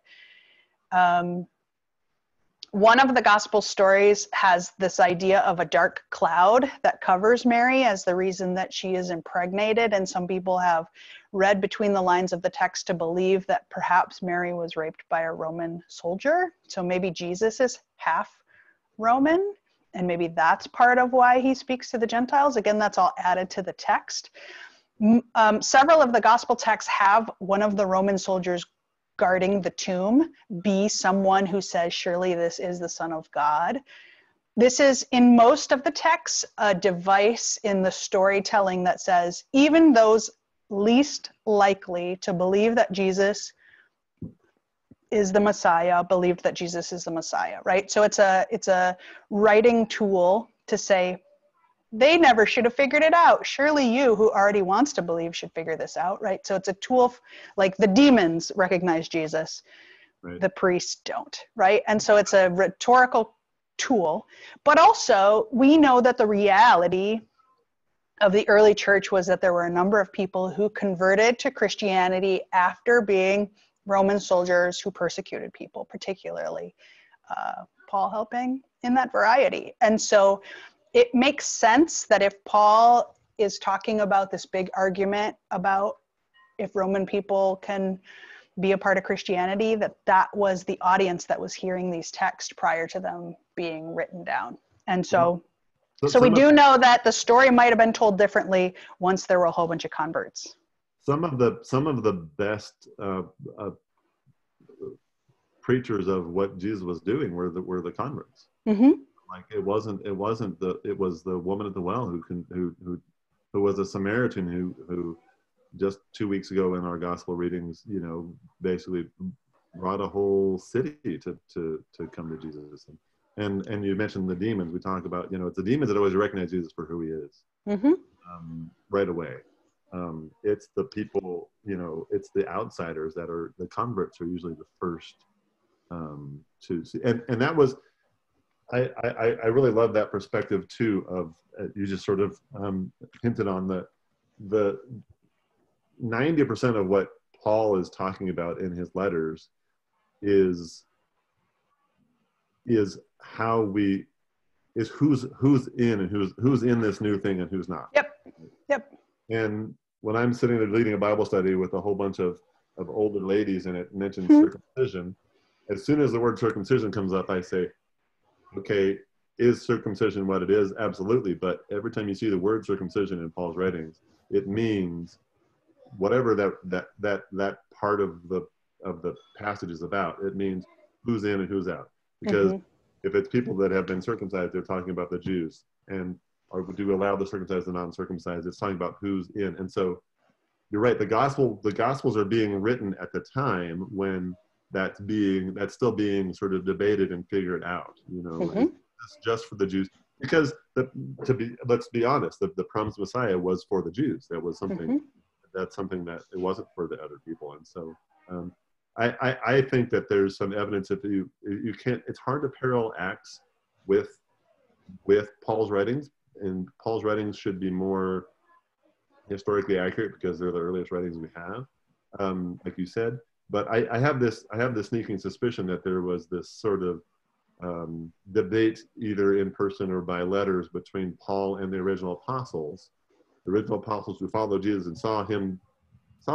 One of the gospel stories has this idea of a dark cloud that covers Mary as the reason that she is impregnated. And some people have read between the lines of the text to believe that perhaps Mary was raped by a Roman soldier. So maybe Jesus is half Roman, and maybe that's part of why he speaks to the Gentiles. Again, that's all added to the text. Several of the gospel texts have one of the Roman soldiers guarding the tomb be someone who says, surely this is the Son of God. This is, in most of the texts, a device in the storytelling that says even those least likely to believe that Jesus is the Messiah believed that Jesus is the Messiah, right? So it's a writing tool to say, they never should have figured it out. Surely you, who already wants to believe, should figure this out, right? So it's a tool, like the demons recognize Jesus, right. The priests don't, right? And so it's a rhetorical tool. But also, we know that the reality of the early church was that there were a number of people who converted to Christianity after being Roman soldiers who persecuted people, particularly Paul helping in that variety. And so it makes sense that if Paul is talking about this big argument about if Roman people can be a part of Christianity, that was the audience that was hearing these texts prior to them being written down. And so we do know that the story might have been told differently once there were a whole bunch of converts. some of the best preachers of what Jesus was doing were the converts. Mm-hmm. Like it was the woman at the well who was a Samaritan who just 2 weeks ago in our gospel readings, basically brought a whole city to come to Jesus. And you mentioned the demons. We talk about, it's the demons that always recognize Jesus for who he is. Mm-hmm. Right away. It's the people, it's the outsiders that are, the converts are usually the first to see. And that was, I really love that perspective too of, you just sort of hinted on the 90% of what Paul is talking about in his letters is who's in and who's in this new thing and who's not. Yep. And when I'm sitting there leading a Bible study with a whole bunch of older ladies and it mentions circumcision, as soon as the word circumcision comes up, I say, okay, is circumcision what it is? Absolutely. But every time you see the word circumcision in Paul's writings, it means whatever that part of the passage is about. It means who's in and who's out. Because if it's people that have been circumcised, they're talking about the Jews. Or do we allow the circumcised and non-circumcised? It's talking about who's in. And so you're right, the gospels are being written at the time when that's still being sort of debated and figured out, It's just for the Jews. Because let's be honest, the promised Messiah was for the Jews. That was something that's something that it wasn't for the other people. And so I think that there's some evidence that you can't, it's hard to parallel Acts with Paul's writings, and Paul's writings should be more historically accurate because they're the earliest writings we have, like you said. But I have this sneaking suspicion that there was this sort of debate either in person or by letters between Paul and the original apostles who followed Jesus and saw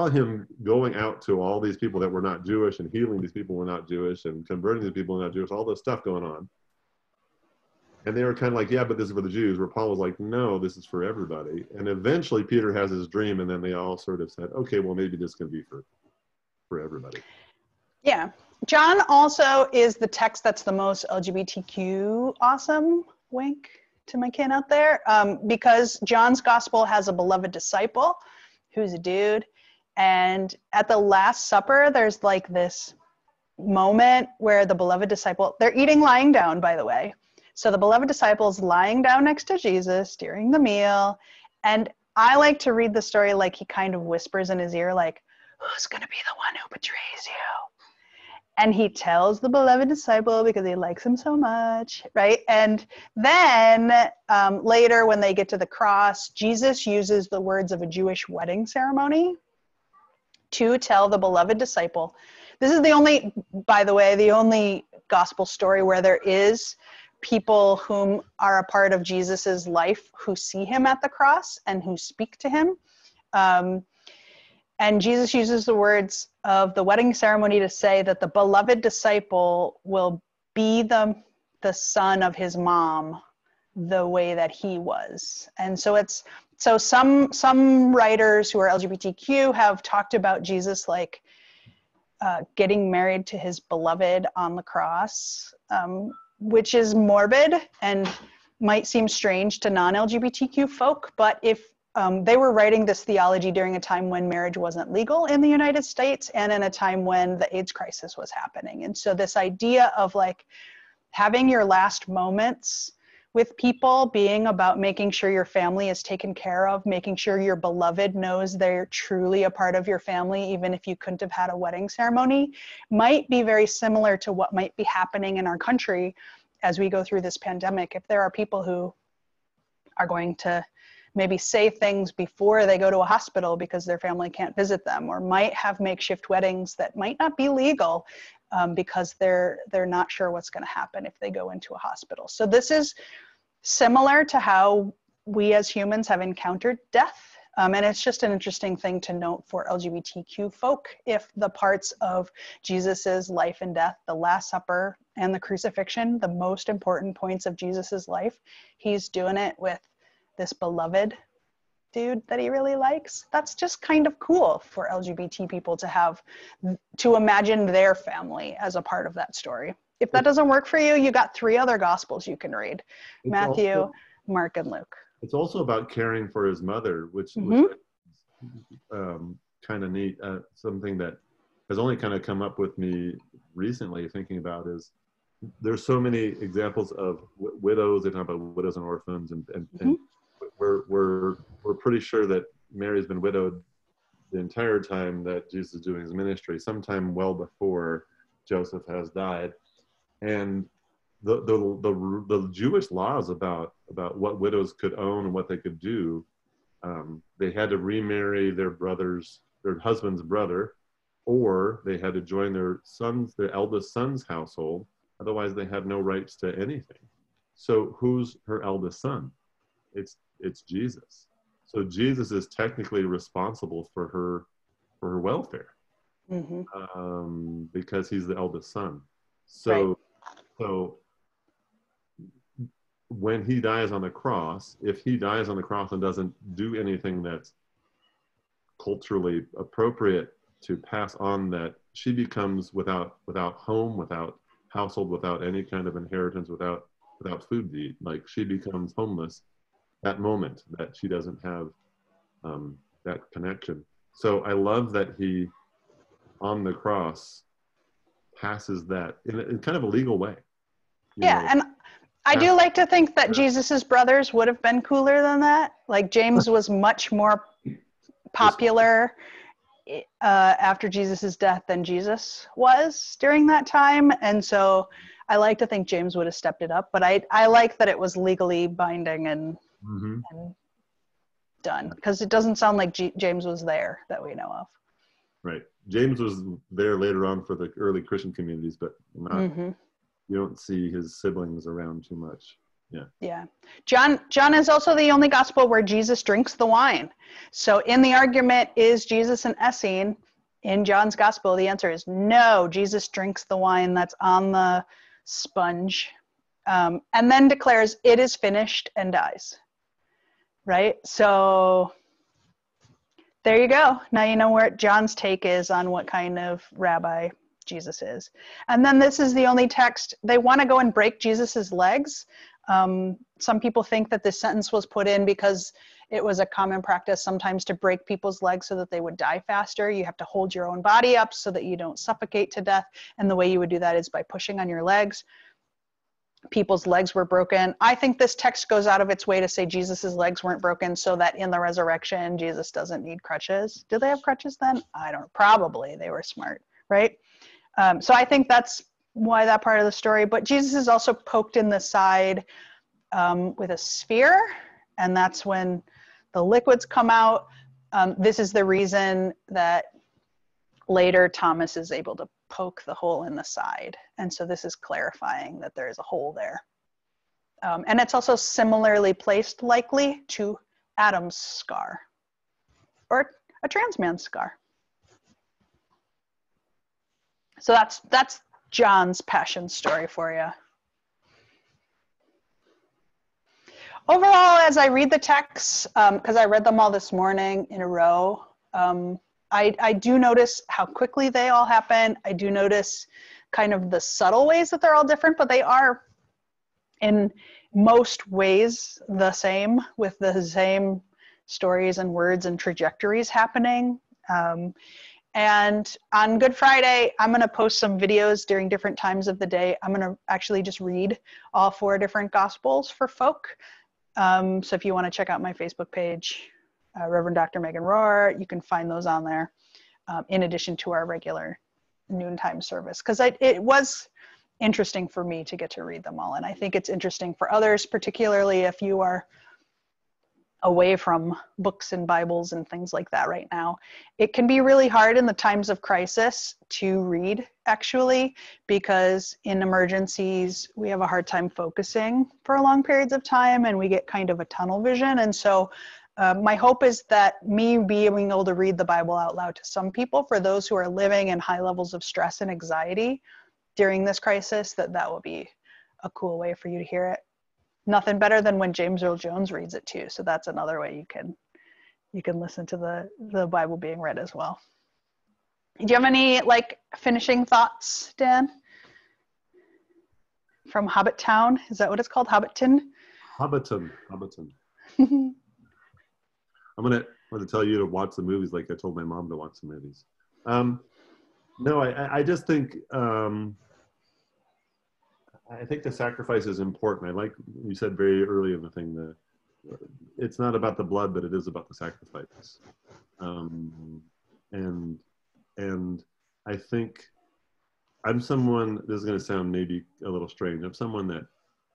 him going out to all these people that were not Jewish and healing these people who were not Jewish and converting these people who were not Jewish, all this stuff going on. And they were kind of like, yeah, but this is for the Jews, where Paul was like, no, this is for everybody. And eventually Peter has his dream, and then they all sort of said, okay, well, maybe this can be for everybody. Yeah. John also is the text that's the most LGBTQ awesome, wink to my kin out there, because John's gospel has a beloved disciple who's a dude. And at the Last Supper, there's like this moment where the beloved disciple, they're eating lying down, by the way. So the beloved disciple is lying down next to Jesus during the meal. And I like to read the story like he kind of whispers in his ear, like, who's going to be the one who betrays you? And he tells the beloved disciple because he likes him so much, right? And then later when they get to the cross, Jesus uses the words of a Jewish wedding ceremony to tell the beloved disciple. This is the only, by the way, the only gospel story where there is people whom are a part of Jesus's life who see him at the cross and who speak to him. And Jesus uses the words of the wedding ceremony to say that the beloved disciple will be the son of his mom the way that he was. And so some writers who are LGBTQ have talked about Jesus like getting married to his beloved on the cross, which is morbid and might seem strange to non-LGBTQ folk, but if they were writing this theology during a time when marriage wasn't legal in the United States and in a time when the AIDS crisis was happening. And so this idea of like having your last moments with people being about making sure your family is taken care of, making sure your beloved knows they're truly a part of your family, even if you couldn't have had a wedding ceremony, might be very similar to what might be happening in our country as we go through this pandemic. If there are people who are going to maybe say things before they go to a hospital because their family can't visit them, or might have makeshift weddings that might not be legal because they're not sure what's going to happen if they go into a hospital. So this is similar to how we as humans have encountered death. And it's just an interesting thing to note for LGBTQ folk, if the parts of Jesus's life and death, the Last Supper and the crucifixion, the most important points of Jesus's life, he's doing it with this beloved dude that he really likes. That's just kind of cool for LGBT people to imagine their family as a part of that story. If that doesn't work for you, you got 3 other gospels you can read: Matthew, Mark, and Luke. It's also about caring for his mother, which kind of neat. Something that has only kind of come up with me recently thinking about is there's so many examples of widows. They talk about widows and orphans, and we're pretty sure that Mary's been widowed the entire time that Jesus is doing his ministry, sometime well before Joseph has died. And the Jewish laws about what widows could own and what they could do, they had to remarry their husband's brother, or they had to join their eldest son's household. Otherwise, they had no rights to anything. So who's her eldest son? It's Jesus. So Jesus is technically responsible for her welfare, because he's the eldest son. So when he dies on the cross, if he dies on the cross and doesn't do anything that's culturally appropriate to pass on, that she becomes without home, without household, without any kind of inheritance, without food to eat. Like, she becomes homeless that moment, that she doesn't have that connection. So I love that he, on the cross, passes that in kind of a legal way. And I do like to think that Jesus's brothers would have been cooler than that. Like, James was much more popular after Jesus's death than Jesus was during that time. And so I like to think James would have stepped it up, but I like that it was legally binding and done, because it doesn't sound like James was there that we know of. Right. James was there later on for the early Christian communities, but not, you don't see his siblings around too much. Yeah. John is also the only gospel where Jesus drinks the wine. So in the argument, is Jesus an Essene? In John's gospel, the answer is no. Jesus drinks the wine that's on the sponge, and then declares it is finished and dies. Right? So there you go. Now you know where John's take is on what kind of rabbi Jesus is. And then this is the only text. They want to go and break Jesus's legs. Some people think that this sentence was put in because it was a common practice sometimes to break people's legs so that they would die faster. You have to hold your own body up so that you don't suffocate to death. And the way you would do that is by pushing on your legs. People's legs were broken. I think this text goes out of its way to say Jesus's legs weren't broken so that in the resurrection, Jesus doesn't need crutches. Did they have crutches then? I don't know. Probably. They were smart, right? So I think that's why that part of the story. But Jesus is also poked in the side with a spear, and that's when the liquids come out. This is the reason that later Thomas is able to poke the hole in the side. And so this is clarifying that there is a hole there. And it's also similarly placed, likely, to Adam's scar, or a trans man's scar. So that's John's passion story for you. Overall, as I read the texts, because I read them all this morning in a row, I do notice how quickly they all happen. I do notice kind of the subtle ways that they're all different, but they are in most ways the same, with the same stories and words and trajectories happening. And on Good Friday, I'm going to post some videos during different times of the day. I'm going to actually just read all 4 different Gospels for folk. So if you want to check out my Facebook page, Reverend Dr. Megan Rohrer, you can find those on there, in addition to our regular noontime service. Because it was interesting for me to get to read them all. And I think it's interesting for others, particularly if you are away from books and Bibles and things like that right now. It can be really hard in the times of crisis to read, actually, because in emergencies, we have a hard time focusing for long periods of time, and we get kind of a tunnel vision. And so my hope is that me being able to read the Bible out loud to some people, for those who are living in high levels of stress and anxiety during this crisis, that will be a cool way for you to hear it. Nothing better than when James Earl Jones reads it too. So that's another way you can you can listen to the Bible being read as well. Do you have any like finishing thoughts, Dan? From Hobbit Town, is that what it's called? Hobbiton? Hobbiton. I'm gonna tell you to watch the movies like I told my mom to watch the movies. No, I just think I think the sacrifice is important. I like you said very early in the thing it's not about the blood, but it is about the sacrifice. And I think I'm someone, this is going to sound maybe a little strange. I'm someone that,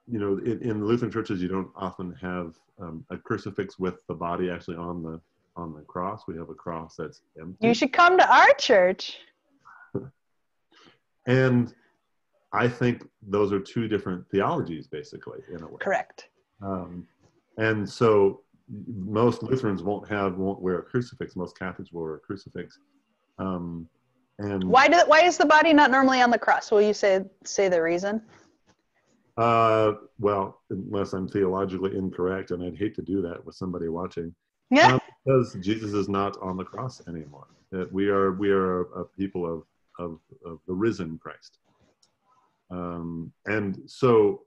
in Lutheran churches, you don't often have a crucifix with the body actually on the cross. We have a cross that's empty. You should come to our church. And I think those are two different theologies, basically, in a way. Correct. And so most Lutherans won't wear a crucifix. Most Catholics will wear a crucifix. And why is the body not normally on the cross? Will you say the reason? Well, unless I'm theologically incorrect, and I'd hate to do that with somebody watching. Yeah. Because Jesus is not on the cross anymore. We are a people of the risen Christ. And so,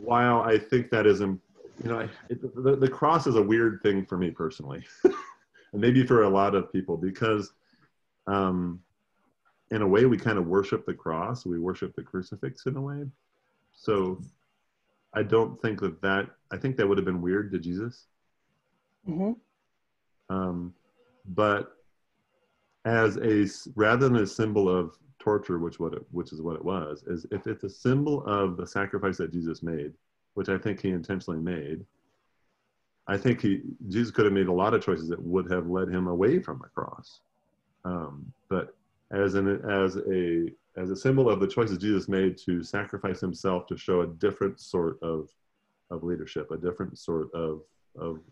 while I think that is, the cross is a weird thing for me personally, and maybe for a lot of people, because in a way we kind of worship the cross, we worship the crucifix in a way. So I don't think I think that would have been weird to Jesus. Mm-hmm. But rather than a symbol of torture, which is what it was, is if it's a symbol of the sacrifice that Jesus made, which I think he intentionally made, I think Jesus could have made a lot of choices that would have led him away from the cross. But as a symbol of the choices Jesus made to sacrifice himself to show a different sort of leadership, a different sort of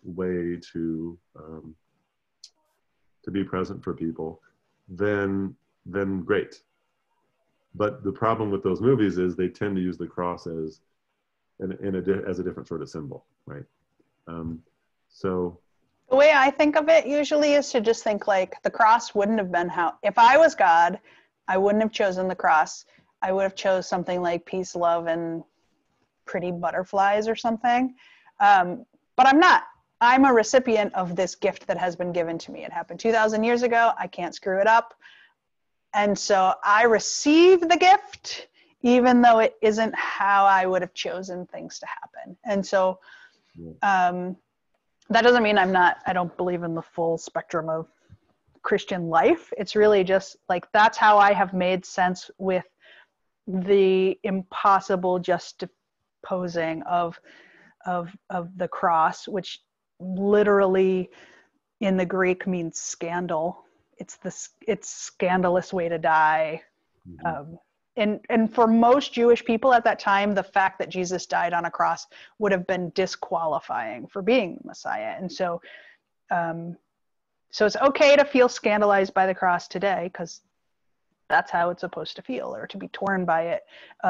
way to be present for people, then great. But the problem with those movies is they tend to use the cross as a different sort of symbol, right? So the way I think of it usually is to just think like the cross wouldn't have been if I was God, I wouldn't have chosen the cross. I would have chose something like peace, love, and pretty butterflies or something. But I'm not. I'm a recipient of this gift that has been given to me. It happened 2,000 years ago. I can't screw it up. And so I receive the gift, even though it isn't how I would have chosen things to happen. And so that doesn't mean I don't believe in the full spectrum of Christian life. It's really just like, that's how I have made sense with the impossible juxtaposing of the cross, which literally in the Greek means scandal. It's scandalous way to die. mm-hmm. And for most Jewish people at that time, the fact that Jesus died on a cross would have been disqualifying for being the Messiah. And so it's okay to feel scandalized by the cross today, because that's how it's supposed to feel, or to be torn by it.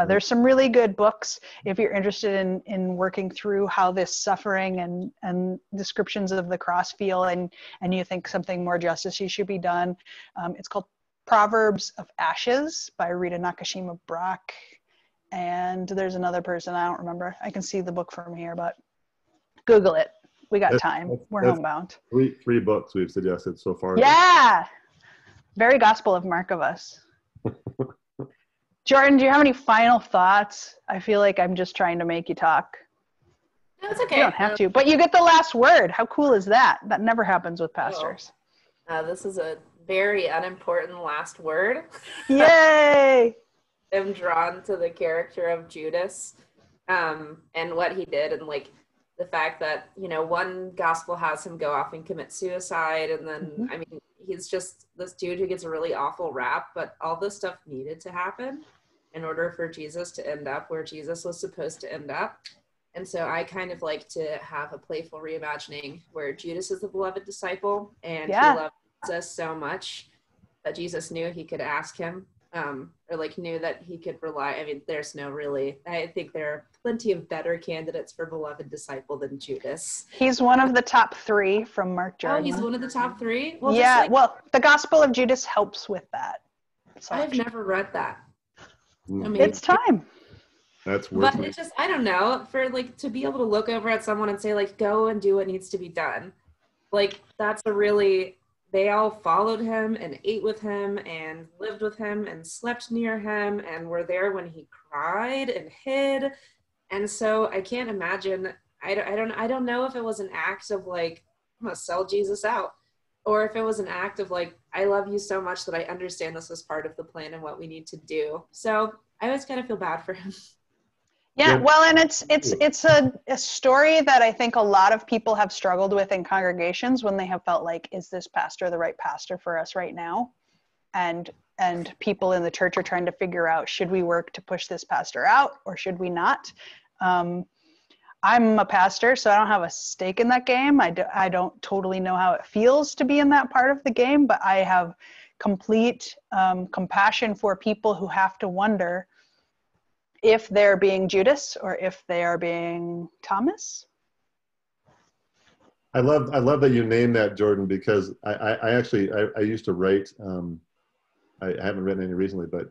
There's some really good books if you're interested in working through how this suffering and descriptions of the cross feel, and you think something more justice should be done. It's called Proverbs of Ashes by Rita Nakashima Brock. And there's another person, I don't remember. I can see the book from here, but Google it. We got time. We're homebound. Three books we've suggested so far. Yeah. Very Gospel of Mark of us. Jordan, do you have any final thoughts? I feel like I'm just trying to make you talk. No, it's okay. You don't have to, but you get the last word. How cool is that? That never happens with pastors. This is a very unimportant last word. Yay! I'm drawn to the character of Judas, and what he did, and like the fact that, one gospel has him go off and commit suicide, and then I mean, he's just this dude who gets a really awful rap, but all this stuff needed to happen in order for Jesus to end up where Jesus was supposed to end up. And so I kind of like to have a playful reimagining where Judas is the beloved disciple, and he loved Jesus so much that Jesus knew he could ask him or like knew that he could rely. I mean, there's no really, I think there are plenty of better candidates for beloved disciple than Judas. He's one of the top 3 from Mark Oh, Jordan. he's one of the top 3? Well, yeah, just like, well, the Gospel of Judas helps with that. I've never read that. Mm. I mean, It's time. That's worth but it. it's just, I don't know, for like to be able to look over at someone and say like, go and do what needs to be done. Like that's a really, they all followed him and ate with him and lived with him and slept near him and were there when he cried and hid. And so I can't imagine, I don't know if it was an act of like, I'm gonna sell Jesus out, or if it was an act of like, I love you so much that I understand this was part of the plan and what we need to do. So I always kind of feel bad for him. Yeah, well, and it's a story that I think a lot of people have struggled with in congregations when they have felt like, is this pastor the right pastor for us right now? And people in the church are trying to figure out, should we work to push this pastor out or should we not? I'm a pastor, so I don't have a stake in that game. I don't totally know how it feels to be in that part of the game, but I have complete compassion for people who have to wonder if they're being Judas or if they are being Thomas. I love that you named that, Jordan, because I actually used to write, I haven't written any recently, but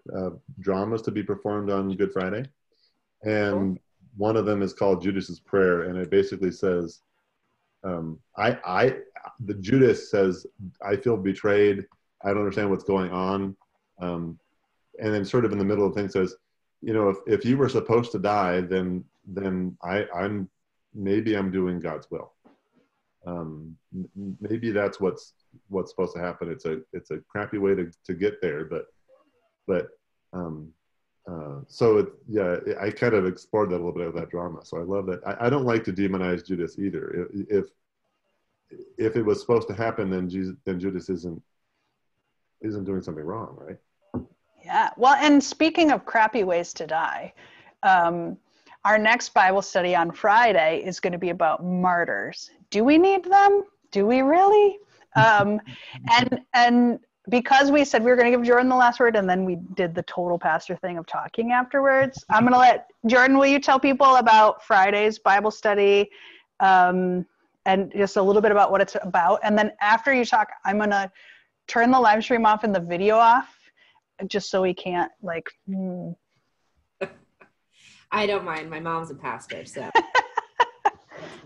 dramas to be performed on Good Friday. And one of them is called Judas's Prayer. And it basically says, the Judas says, I feel betrayed. I don't understand what's going on. And then sort of in the middle of the thing says, you know, if you were supposed to die, then I'm maybe I'm doing God's will. Maybe that's what's supposed to happen. It's a crappy way to get there, but so I kind of explored that a little bit of that drama. So I love that. I don't like to demonize Judas either. If it was supposed to happen, then Judas isn't doing something wrong, right? Yeah. Well, and speaking of crappy ways to die, our next Bible study on Friday is going to be about martyrs. Do we need them? Do we really? And because we said we were going to give Jordan the last word, and then we did the total pastor thing of talking afterwards, I'm going to let Jordan, will you tell people about Friday's Bible study, and just a little bit about what it's about? And then after you talk, I'm going to turn the live stream off and the video off, just so we can't like. I don't mind. My mom's a pastor, so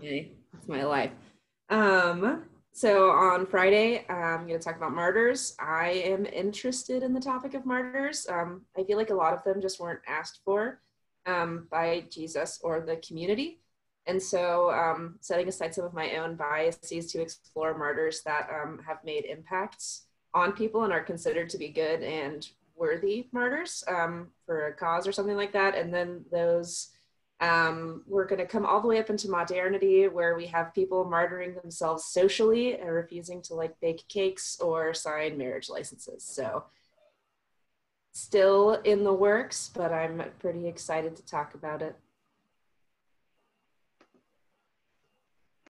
that's my life. So on Friday, I'm going to talk about martyrs. I am interested in the topic of martyrs. I feel like a lot of them just weren't asked for by Jesus or the community. And so setting aside some of my own biases to explore martyrs that have made impacts on people and are considered to be good and worthy martyrs for a cause or something like that. And then those, we're going to come all the way up into modernity, where we have people martyring themselves socially and refusing to like bake cakes or sign marriage licenses. So still in the works, but I'm pretty excited to talk about it.